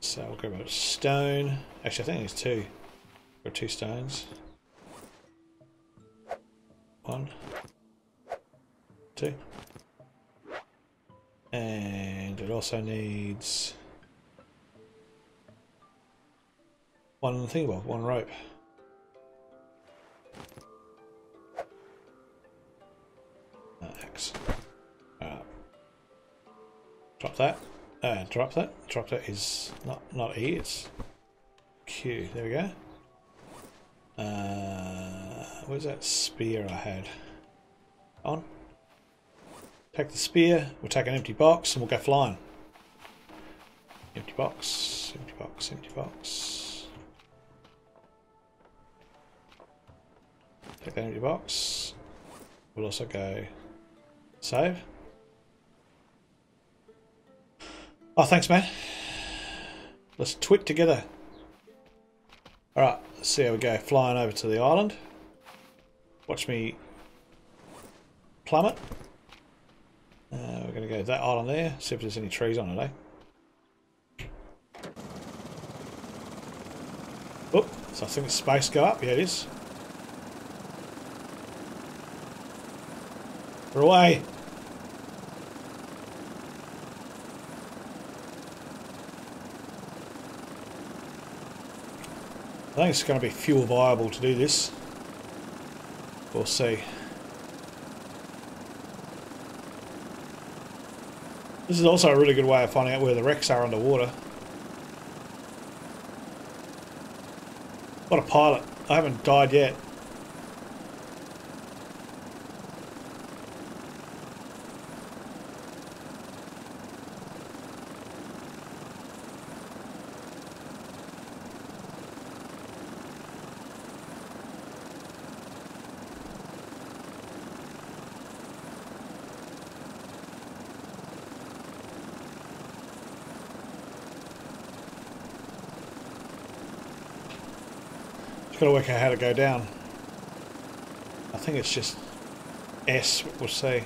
So I'll grab a stone. Actually, I think there's 2. Grab 2 stones. 1, 2. And it also needs one thing, well, 1 rope. Axe. Drop that. Drop that. Drop that is not E, it's Q. There we go. Where's that spear I had? On. Take the spear, we'll take an empty box and we'll go flying. Empty box, empty box, empty box. Take that empty box. We'll also go save. Oh, thanks, man. Let's twit together. Alright, let's see how we go. Flying over to the island. Watch me plummet. We're going to go to that island there, see if there's any trees on it, eh? Oh, so I think the space go up. Yeah, it is. We're away. I think it's going to be fuel viable to do this. We'll see. This is also a really good way of finding out where the wrecks are underwater. What a pilot. I haven't died yet. Gotta work out how to go down. I think it's just S, we'll see.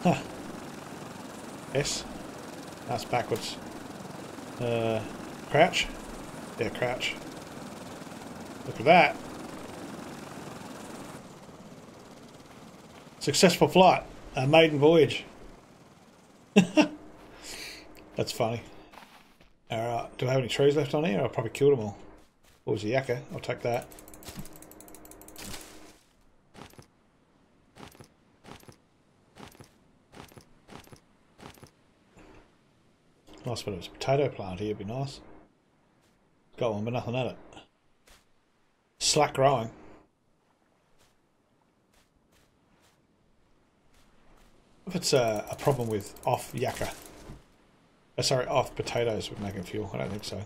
Huh. S? That's backwards. Crouch? Yeah, crouch. Look at that. Successful flight. A maiden voyage. That's funny. Alright, do I have any trees left on here? I probably killed them all. What was a yakka? I'll take that. Nice bit of a potato plant here, would be nice. Got one, but nothing at it. Slack growing. If it's a problem with off yakka, Oh, sorry, off potatoes would make it fuel. I don't think so.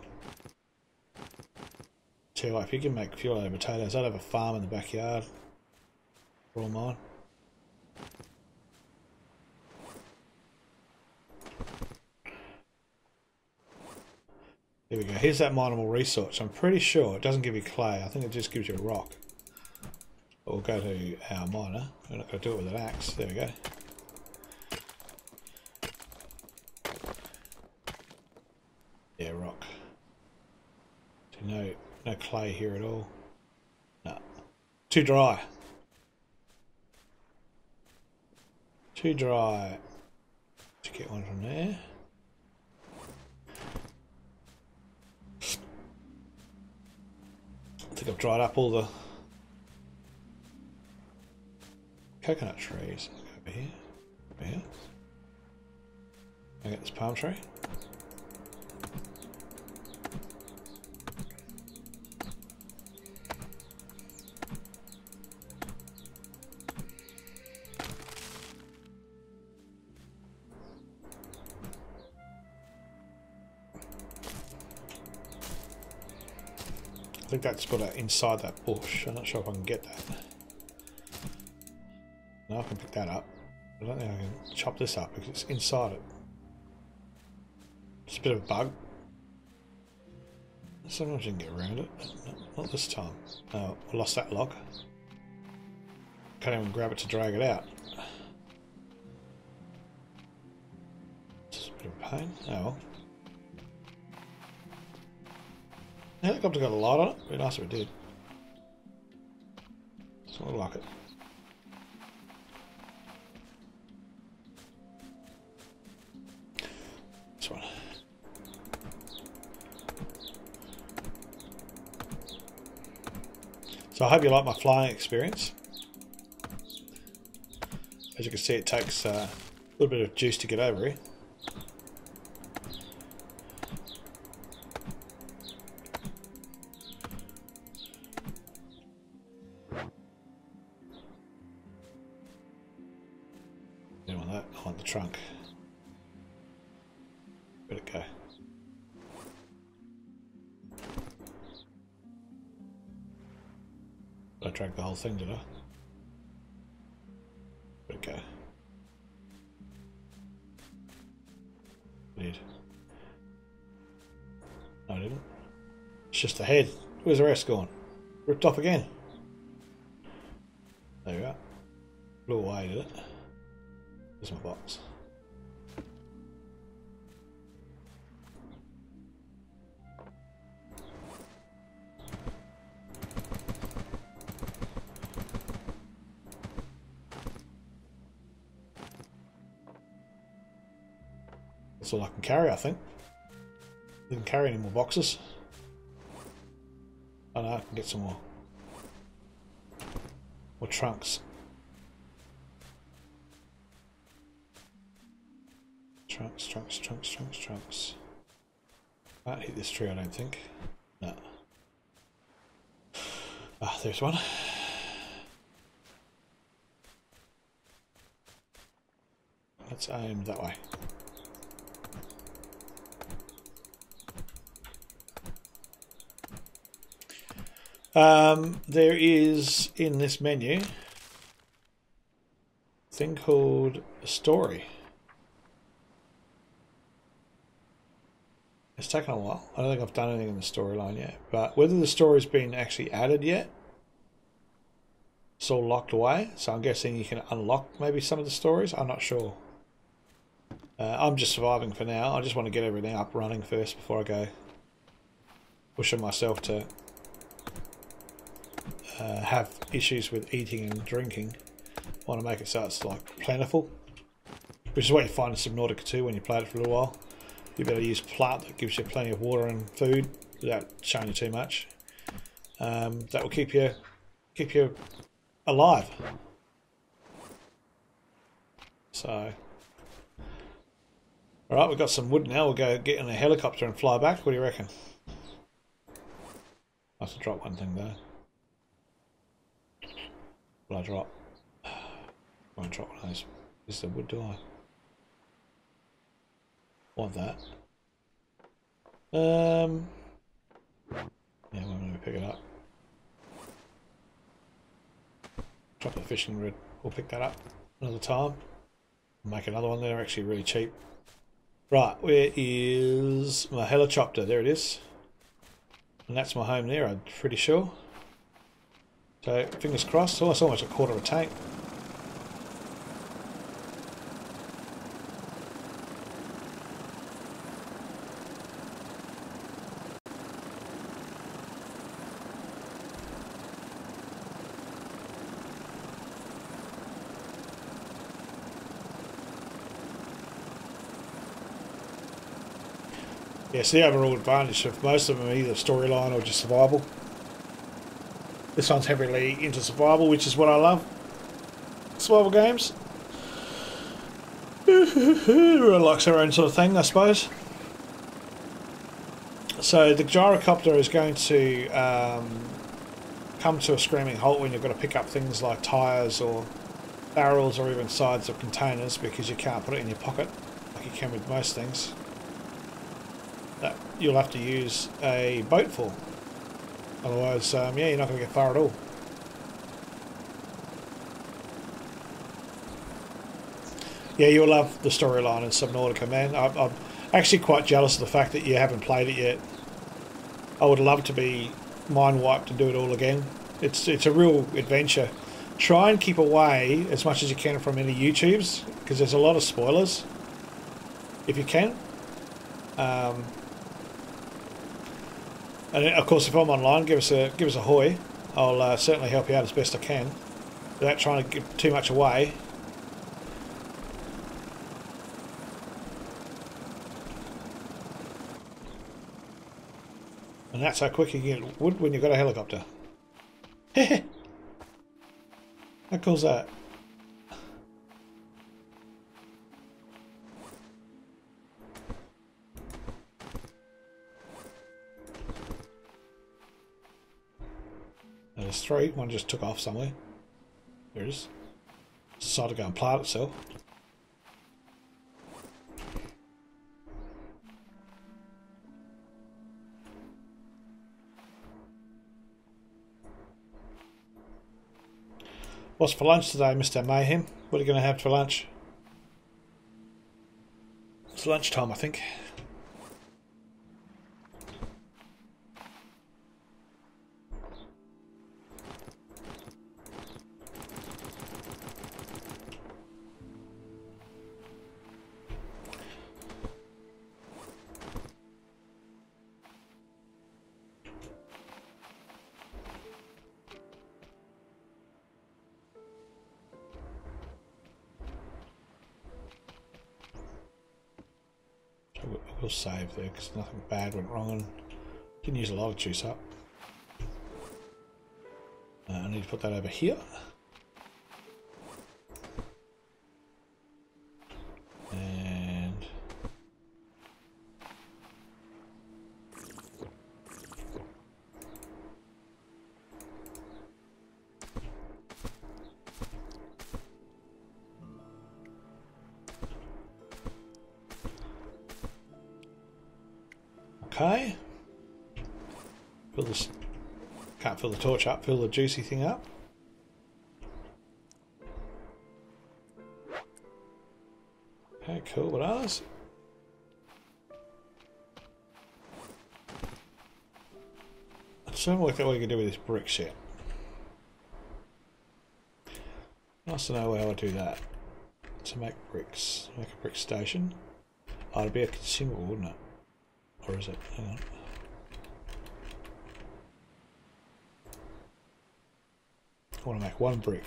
Tell you what, if you can make fuel out of potatoes, I'd have a farm in the backyard. For all mine. Here we go. Here's that mineable resource. I'm pretty sure it doesn't give you clay. I think it just gives you a rock. But we'll go to our miner. We're not going to do it with an axe. There we go. Yeah, rock. So no clay here at all. No. Too dry. Too dry. Let's get one from there. I think I've dried up all the coconut trees. Over here. Over here. I get this palm tree. I think that's got it inside that bush. I'm not sure if I can get that. No, I can pick that up. I don't think I can chop this up because it's inside it. It's a bit of a bug. Sometimes you can get around it, but not this time. Oh, I lost that log. Can't even grab it to drag it out. It's a bit of a pain. Oh well. The helicopter got a light on it. It'd be nice if it did. Doesn't look like it. This one. So I hope you like my flying experience. As you can see, it takes a little bit of juice to get over here. I want the trunk. Where'd it go? Did I drag the whole thing, did I? Where'd it go? I did. No, I didn't. It's just the head. Where's the rest gone? Ripped off again. There we go. Blew away, did it? Here's my box. That's all I can carry, I think. I didn't carry any more boxes. Oh no, I can get some more. More trunks. Trunks. Can't hit this tree, I don't think. No. Ah, there's one. Let's aim that way. There is in this menu a thing called a story. It's taken a while. I don't think I've done anything in the storyline yet, but whether the story's been actually added yet, it's all locked away. So I'm guessing you can unlock maybe some of the stories. I'm not sure. I'm just surviving for now. I just want to get everything up running first before I go pushing myself to have issues with eating and drinking. I want to make it so it's like plentiful, which is what you find in Subnautica 2 when you play it for a little while. You better use plant that gives you plenty of water and food without showing you too much. That will keep you alive. So, all right, we've got some wood now. We'll go get in a helicopter and fly back. What do you reckon? I have to drop one thing though. Will I drop? I won't drop one of those. Is the wood, do I? Want that. Yeah, we're going to pick it up. Drop the fishing rod. We'll pick that up another time. Make another one. They're actually really cheap. Right, where is my helicopter? There it is. And that's my home there, I'm pretty sure. So, fingers crossed. Oh, it's almost a quarter of a tank. Yes, the overall advantage of most of them are either storyline or just survival. This one's heavily into survival, which is what I love. Survival games. Everyone likes their own sort of thing, I suppose. So the gyrocopter is going to come to a screaming halt when you've got to pick up things like tyres or barrels or even sides of containers, because you can't put it in your pocket like you can with most things. That you'll have to use a boat for. Otherwise, yeah, you're not going to get far at all. Yeah, you'll love the storyline in Subnautica, man. I'm actually quite jealous of the fact that you haven't played it yet. I would love to be mind wiped and do it all again. It's a real adventure. Try and keep away as much as you can from any YouTubes, because there's a lot of spoilers, if you can. And of course, if I'm online, give us a hoy. I'll certainly help you out as best I can, without trying to give too much away. And that's how quick you can get wood when you've got a helicopter. How cool's that? There's three. One just took off somewhere. There it is. Decided to go and plant itself. What's for lunch today, Mr. Mayhem? What are you going to have for lunch? It's lunchtime, I think. We'll save there because nothing bad went wrong and didn't use a lot of juice up. I need to put that over here. And okay. Fill this. Can't fill the torch up. Fill the juicy thing up. Okay, cool. What else? I just haven't worked out what you can do with this bricks yet. Nice to know how I do that. To make bricks. Make a brick station. Oh, it'd be a consumable, wouldn't it? Or is it? Hang on. I want to make one brick.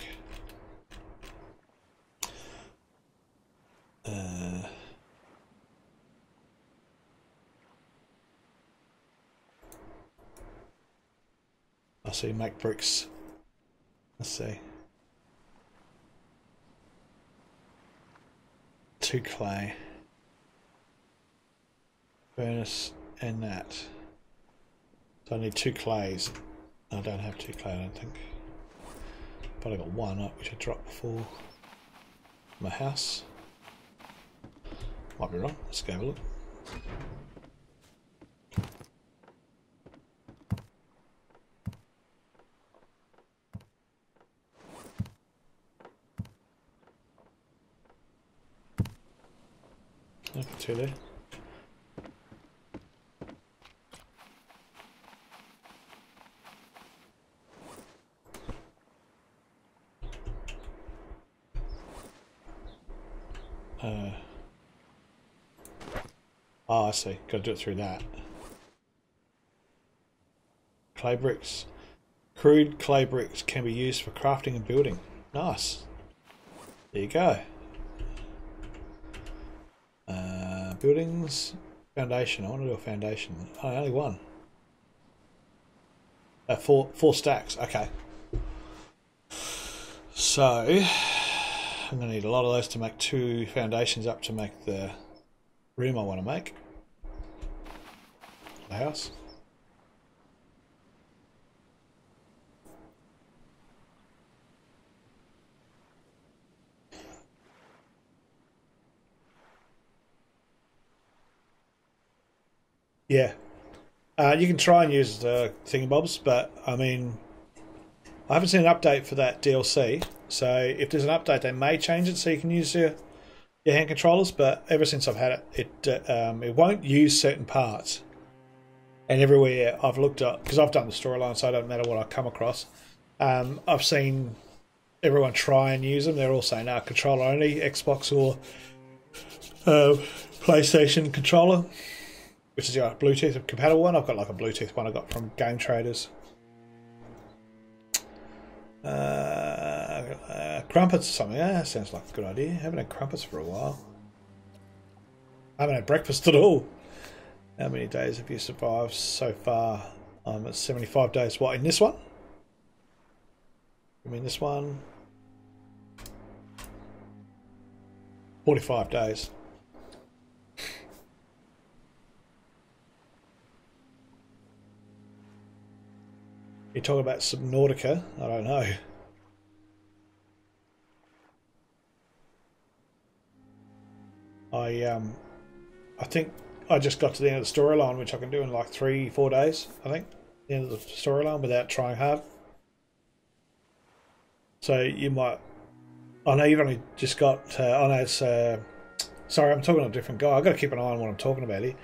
I see, make bricks. Let's see. 2 clay. Furnace and that. So I need 2 clays. I don't have 2 clay, I don't think. But I got 1 up, which I dropped before my house. Might be wrong. Let's go have a look. Nothing too there. Oh, I see. Got to do it through that. Clay bricks. Crude clay bricks can be used for crafting and building. Nice. There you go. Buildings. Foundation. I want to do a foundation. Oh, only one. Four stacks. Okay. So, I'm going to need a lot of those to make 2 foundations up to make the room I want to make. The house. Yeah. You can try and use the thingamabobs, but I mean, I haven't seen an update for that DLC. So if there's an update, they may change it so you can use your hand controllers. But ever since I've had it, it won't use certain parts. And everywhere I've looked at, because I've done the storyline, so it doesn't matter what I come across. I've seen everyone try and use them. They're all saying, no, controller only, Xbox or PlayStation controller, which is a Bluetooth compatible one. I've got like a Bluetooth one I got from Game Traders. Crumpets or something. Yeah, sounds like a good idea. Haven't had crumpets for a while. I haven't had breakfast at all. How many days have you survived so far? I'm at 75 days. What, in this one? I mean, this one? 45 days. You talk about Subnautica? I don't know. I think I just got to the end of the storyline, which I can do in like 3-4 days. I think the end of the storyline without trying hard. So you might. I know you've only just got. I know it's. Sorry, I'm talking to a different guy. I've got to keep an eye on what I'm talking about here.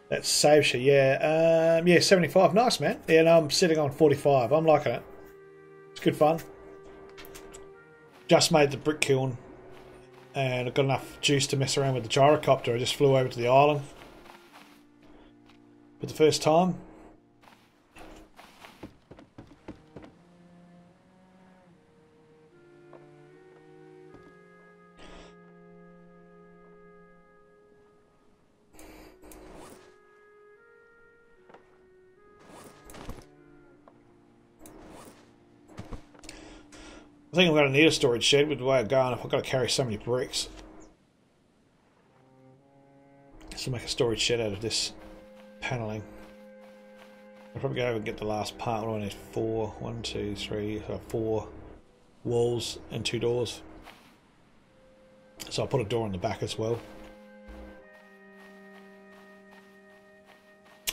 That's Savesha, yeah. Yeah, 75. Nice, man. Yeah, no, I'm sitting on 45. I'm liking it. It's good fun. Just made the brick kiln. And I've got enough juice to mess around with the gyrocopter. I just flew over to the island for the first time. I think I'm going to need a storage shed with the way I'm going if I've got to carry so many bricks. So make a storage shed out of this panelling. I'll probably go over and get the last part. I need 4, 1, 2, 3, 4 walls and 2 doors. So I'll put a door on the back as well.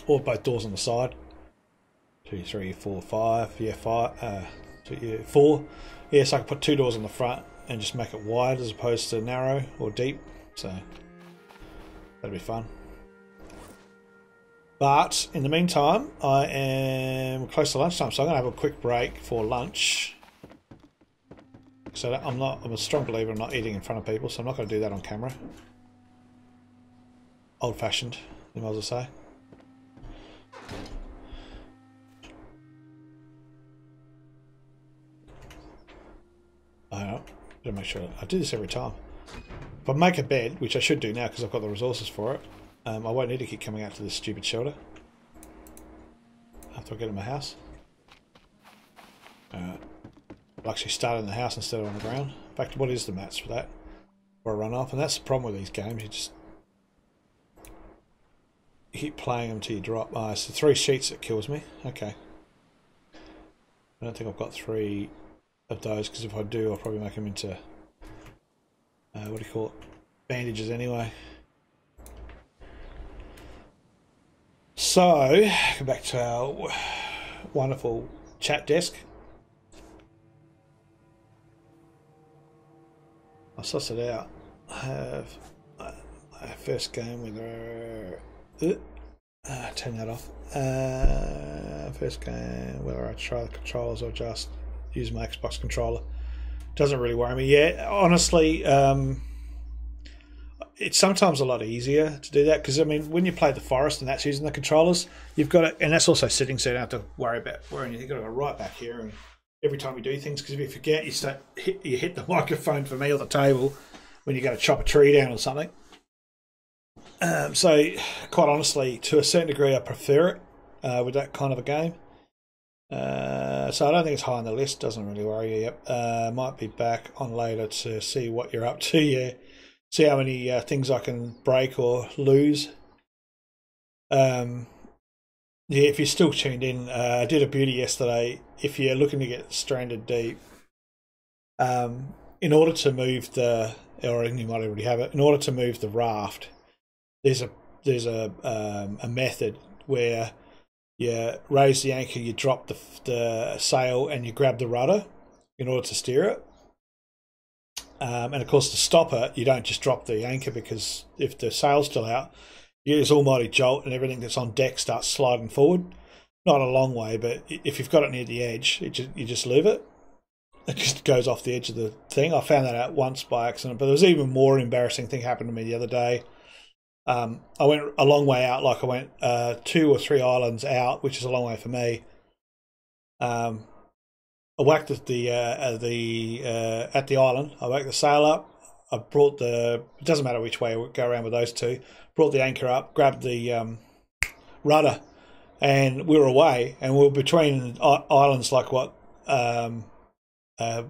Or both doors on the side. 2, 3, 4, 5. Yeah, 5. 4. Yeah, so I can put 2 doors on the front and just make it wide as opposed to narrow or deep. So that'll be fun. But in the meantime, I am close to lunchtime, so I'm going to have a quick break for lunch. So I'm a strong believer in not eating in front of people, so I'm not going to do that on camera. Old-fashioned, you might as well say. Gotta make sure I do this every time. If I make a bed, which I should do now because I've got the resources for it, I won't need to keep coming out to this stupid shelter after I get in my house. I'll actually start in the house instead of on the ground. In fact, what is the mats for that? Or a run off, and that's the problem with these games. You keep playing them till you drop. Oh, it's the 3 sheets that kills me. Okay. I don't think I've got 3 of those, because if I do, I'll probably make them into what do you call it? Bandages anyway. So, come back to our wonderful chat desk. I'll suss it out. I have first game whether turn that off. First game whether I try the controllers or just use my Xbox controller. Doesn't really worry me. Yeah, honestly, it's sometimes a lot easier to do that because I mean, when you play the Forest and that's using the controllers, you've got it, and that's also sitting, so you don't have to worry about where you've got to go right back here and every time you do things, because if you forget, you hit the microphone for me or the table when you go to chop a tree down or something. So, quite honestly, to a certain degree, I prefer it with that kind of a game. So I don't think it's high on the list. Doesn't really worry you. Yep. Might be back on later to see what you're up to. Yeah, see how many things I can break or lose. Yeah, if you're still tuned in, I did a beauty yesterday. If you're looking to get stranded deep, in order to move or you might already have it, in order to move the raft, there's a method where you raise the anchor, you drop the sail, and you grab the rudder in order to steer it. And of course, to stop it, you don't just drop the anchor, because if the sail's still out, you get this almighty jolt and everything that's on deck starts sliding forward. Not a long way, but if you've got it near the edge, you just leave it. It just goes off the edge of the thing. I found that out once by accident, but there was even more embarrassing thing happened to me the other day. I went a long way out, like I went 2 or 3 islands out, which is a long way for me. I whacked at the island. I whacked the sail up. I brought it doesn't matter which way we go around with those two. Brought the anchor up, grabbed the rudder, and we were away. And we were between islands, like 3 or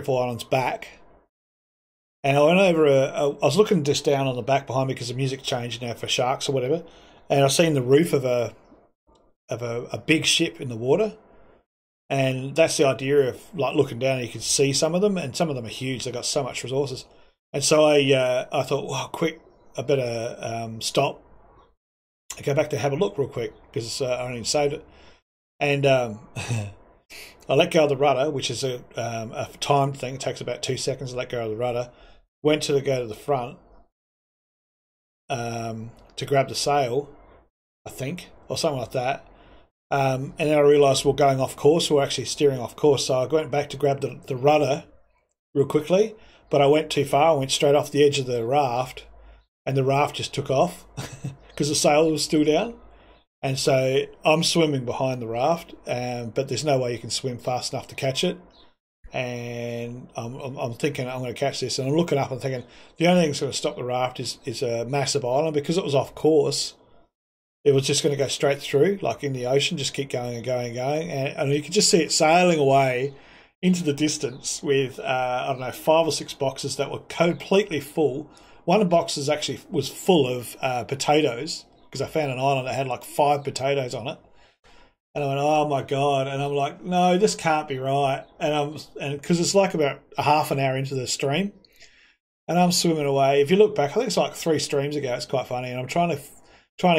4 islands back. And I went over. I was looking just down on the back behind me because the music changed now for sharks or whatever. And I seen the roof of a big ship in the water. And that's the idea of like looking down, and you can see some of them, and some of them are huge. They've got so much resources. And so I thought, well, quick, I better stop. I go back to have a look real quick because I only saved it. And I let go of the rudder, which is a timed thing. It takes about 2 seconds to let go of the rudder. Went to go to the front to grab the sail, I think, or something like that. And then I realised we're going off course. We're actually steering off course. So I went back to grab the rudder real quickly, but I went too far. I went straight off the edge of the raft, and the raft just took off because the sail was still down. And so I'm swimming behind the raft, but there's no way you can swim fast enough to catch it. And I'm thinking I'm going to catch this, and I'm looking up and thinking the only thing that's going to stop the raft is a massive island, because it was off course. It was just going to go straight through, like in the ocean, just keep going and going and going. And you could just see it sailing away into the distance with, 5 or 6 boxes that were completely full. One of the boxes actually was full of potatoes, because I found an island that had like 5 potatoes on it. And I went, oh my God. And I'm like, no, this can't be right. And because it's like about a half an hour into the stream, and I'm swimming away. If you look back, I think it's like 3 streams ago. It's quite funny. And I'm trying to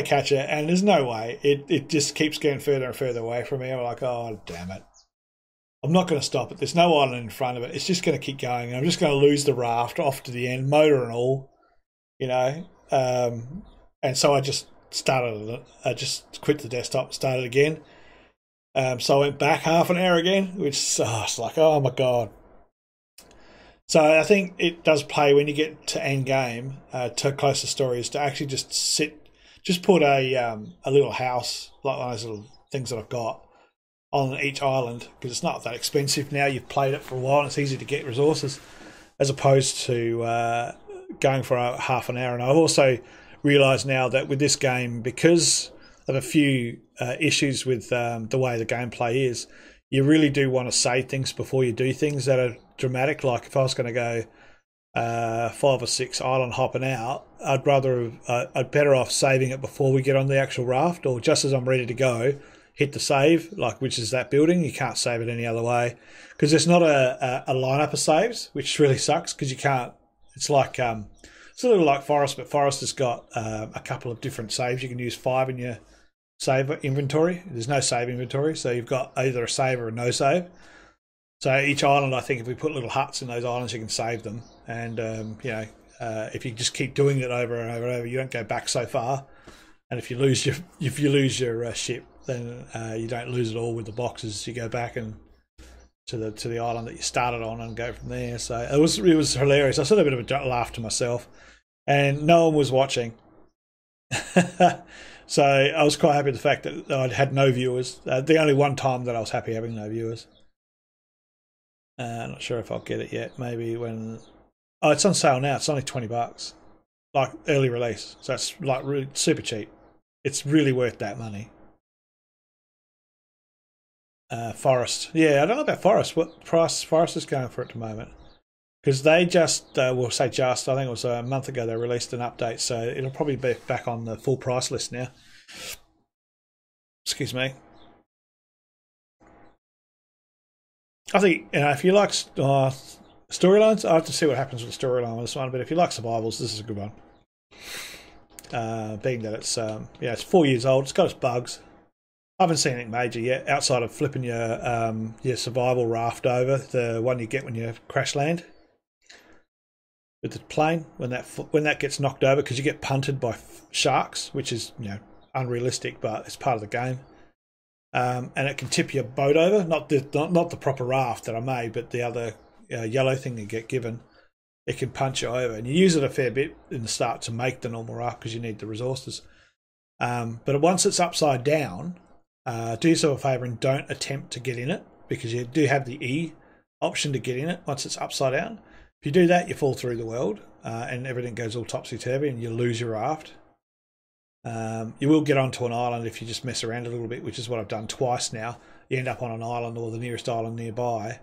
catch it, and there's no way. It just keeps getting further and further away from me. I'm like, oh, damn it. I'm not going to stop it. There's no island in front of it. It's just going to keep going. I'm just going to lose the raft off to the end, motor and all, And so I just started it. I just quit the desktop, started again. So I went back half an hour again, which it's like, oh my God. So I think it does play when you get to end game, to closer stories, to actually just put a little house, like one of those little things that I've got, on each island, because it's not that expensive now. You've played it for a while and it's easy to get resources, as opposed to going for half an hour. And I've also realised now that with this game, because of a few issues with the way the gameplay is, you really do want to say things before you do things that are dramatic. Like if I was going to go 5 or 6 island hopping out, I'd better off saving it before we get on the actual raft, or just as I'm ready to go, hit the save, which is that building. You can't save it any other way, because there's not a lineup of saves, which really sucks, because you can't. It's like it's a little like Forest, but Forest has got a couple of different saves. You can use 5 in save inventory. There's no save inventory, so you've got either a save or a no save. So each island, I think, if we put little huts in those islands, you can save them. And if you just keep doing it over and over and over, you don't go back so far. And if you lose your ship, then you don't lose it all with the boxes. You go back and to the island that you started on and go from there. So it was hilarious. I saw a bit of a laugh to myself, and no one was watching. So I was quite happy with the fact that I'd had no viewers. The only one time that I was happy having no viewers. Not sure if I'll get it yet. Maybe when... Oh, it's on sale now. It's only $20. Like, early release. So it's like really super cheap. It's really worth that money. Forest. Yeah, I don't know about Forest. What price Forest is going for at the moment? Because they just, I think it was a month ago, they released an update. So it'll probably be back on the full price list now. Excuse me. I think, if you like storylines, I have to see what happens with the storyline on this one, but if you like survivals, this is a good one. Being that it's it's 4 years old, it's got its bugs. I haven't seen anything major yet, outside of flipping your survival raft over, the one you get when you crash land with the plane, when that gets knocked over, because you get punted by sharks, which is unrealistic, but it's part of the game. And it can tip your boat over, not the proper raft that I made, but the other yellow thing you get given. It can punch you over, and you use it a fair bit in the start to make the normal raft because you need the resources. But once it's upside down, do yourself a favour and don't attempt to get in it, because you do have the E option to get in it once it's upside down. If you do that, you fall through the world, and everything goes all topsy-turvy, and you lose your raft. You will get onto an island if you just mess around a little bit, which is what I've done twice now. You end up on an island or the nearest island nearby,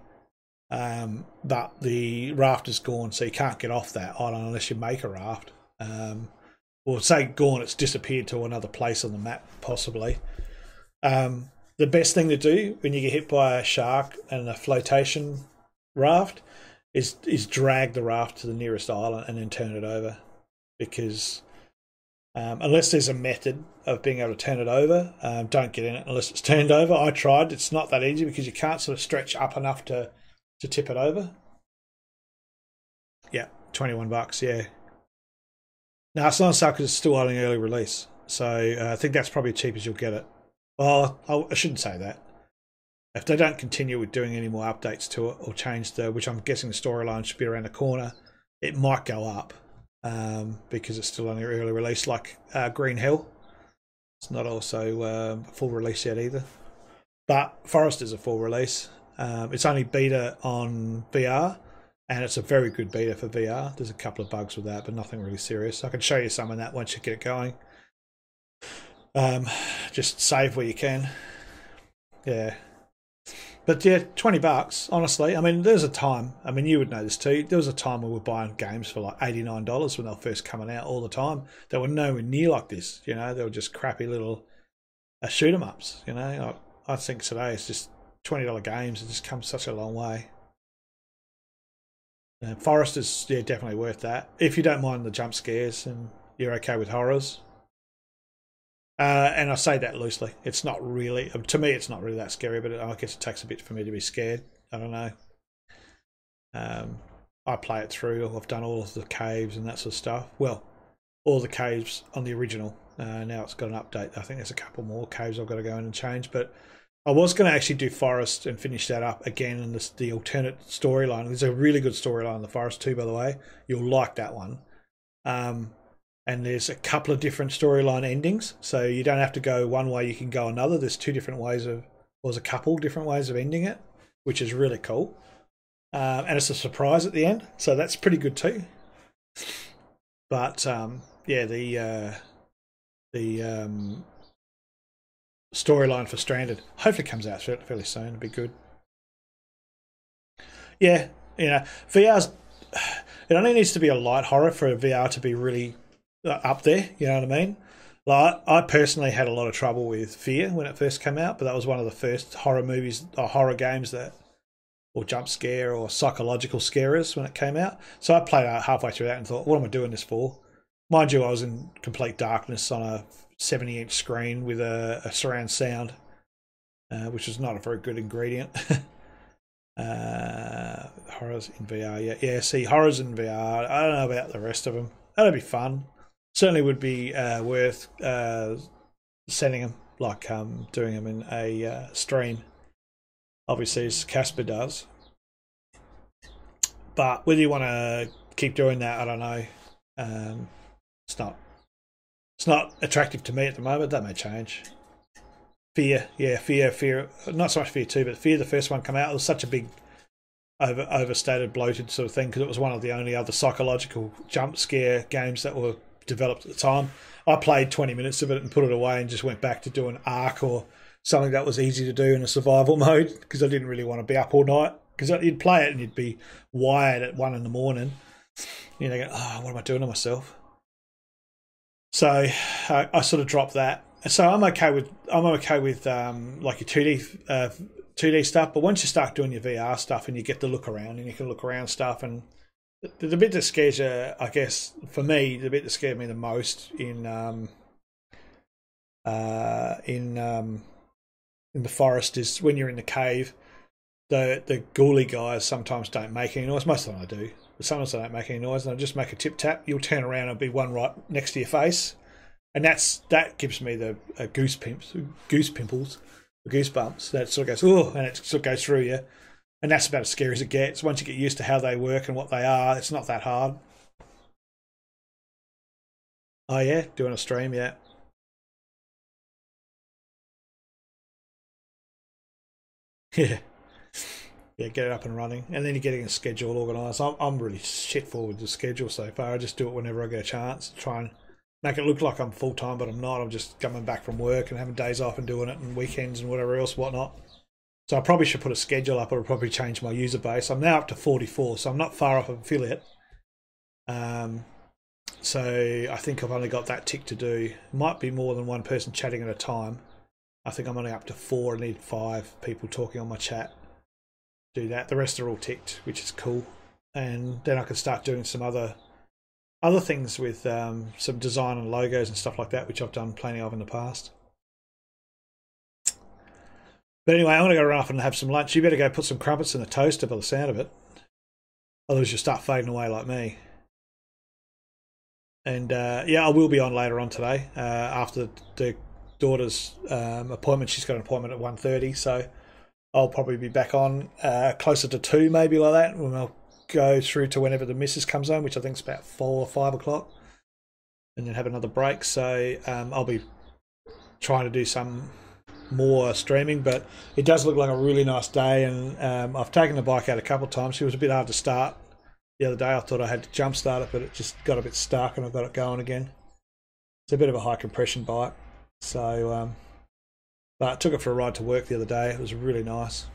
but the raft is gone, so you can't get off that island unless you make a raft. Or say gone, it's disappeared to another place on the map, possibly. The best thing to do when you get hit by a shark and a flotation raft is drag the raft to the nearest island and then turn it over, because unless there's a method of being able to turn it over, don't get in it unless it's turned over. I tried. It's not that easy because you can't sort of stretch up enough to tip it over. Yeah, $21, yeah. No, it's not a sale because it's still on an early release. So I think that's probably as cheap as you'll get it. Well, I shouldn't say that. If they don't continue with doing any more updates to it or change which I'm guessing the storyline should be around the corner, it might go up. Because it's still on an early release, like Green Hill. It's not also full release yet either. But Forest is a full release. It's only beta on VR, and it's a very good beta for VR. There's a couple of bugs with that, but nothing really serious. I can show you some of that once you get it going. Just save where you can. Yeah. But yeah, $20, honestly. I mean, there's a time, I mean, you would know this too, there was a time when we were buying games for like $89 when they were first coming out all the time. They were nowhere near like this, they were just crappy little shoot-em-ups, I think today it's just $20 games. It just comes such a long way. Forest is definitely worth that. If you don't mind the jump scares and you're okay with horrors. And I say that loosely. It's not really, to me, it's not really that scary, but I guess it takes a bit for me to be scared. I don't know. I play it through. I've done all of the caves and that sort of stuff. Well, all the caves on the original. Now it's got an update. I think there's a couple more caves I've got to go in and change. But I was going to actually do Forest and finish that up again in the alternate storyline. There's a really good storyline in the Forest too, by the way. You'll like that one. And there's a couple of different storyline endings, so you don't have to go one way, you can go another. There's two different ways of, or there's a couple different ways of ending it, which is really cool. And it's a surprise at the end, so that's pretty good too. But yeah, the storyline for Stranded hopefully comes out fairly soon. It'll be good. Yeah, VR's, it only needs to be a light horror for VR to be really up there, you know what I mean? Like, I personally had a lot of trouble with Fear when it first came out, but that was one of the first horror movies or horror games or jump scare or psychological scarers when it came out. So I played out halfway through that and thought, what am I doing this for? Mind you, I was in complete darkness on a 70-inch screen with a surround sound, which is not a very good ingredient. Horrors in VR, yeah. See, horrors in VR. I don't know about the rest of them. That'd be fun. Certainly would be worth sending them, like doing them in a stream. Obviously, as Casper does. But whether you want to keep doing that, I don't know. It's not attractive to me at the moment. That may change. Fear, yeah, fear. Not so much Fear 2, but Fear, the first one, come out. It was such a big, overstated, bloated sort of thing because it was one of the only other psychological jump scare games that were developed at the time. I played 20 minutes of it and put it away and just went back to doing Ark or something that was easy to do in a survival mode because I didn't really want to be up all night. Because you'd play it and you'd be wired at 1 in the morning. You know, go, oh, what am I doing to myself? So I sort of dropped that. So I'm okay with like your 2D stuff. But once you start doing your VR stuff and you get to look around and you can look around stuff, and the bit that scares you, I guess for me, the bit that scared me the most in the forest is when you're in the cave. The ghoulie guys sometimes don't make any noise. Most of them I do, but sometimes they don't make any noise, and they'll just make a tip tap. You'll turn around and be one right next to your face, and that gives me the goosebumps. That sort of goes, oh, and it sort of goes through you, and that's about as scary as it gets. Once you get used to how they work and what they are, it's not that hard. Oh yeah, doing a stream, yeah. Yeah. Yeah, get it up and running, and then you're getting a schedule organised. I'm really shitful with the schedule so far. I just do it whenever I get a chance. Try and make it look like I'm full time, but I'm not. I'm just coming back from work and having days off and doing it, and weekends and whatever else, whatnot. So I probably should put a schedule up, or I'll probably change my user base. I'm now up to 44, so I'm not far off of affiliate. So I think I've only got that tick to do. It might be more than one person chatting at a time. I think I'm only up to 4. I need 5 people talking on my chat. Do that. The rest are all ticked, which is cool. And then I can start doing some other things with some design and logos and stuff like that, which I've done plenty of in the past. But anyway, I'm going to go run off and have some lunch. You better go put some crumpets in the toaster by the sound of it. Otherwise you'll start fading away like me. And yeah, I will be on later on today after the daughter's appointment. She's got an appointment at 1:30, so I'll probably be back on closer to 2, maybe like that, when I'll go through to whenever the missus comes home, which I think is about 4 or 5 o'clock, and then have another break. So I'll be trying to do some more streaming, but it does look like a really nice day, and I've taken the bike out a couple of times. It was a bit hard to start the other day. I thought I had to jump start it, but it just got a bit stuck and I've got it going again. It's a bit of a high compression bike, so but I took it for a ride to work the other day. It was really nice.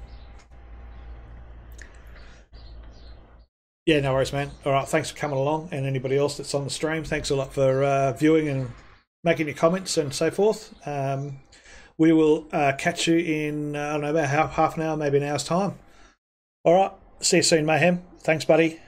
Yeah, no worries, man. All right, thanks for coming along, and anybody else that's on the stream, thanks a lot for viewing and making your comments and so forth. We will catch you in, I don't know, about half an hour, maybe an hour's time. All right, see you soon, Mayhem. Thanks, buddy.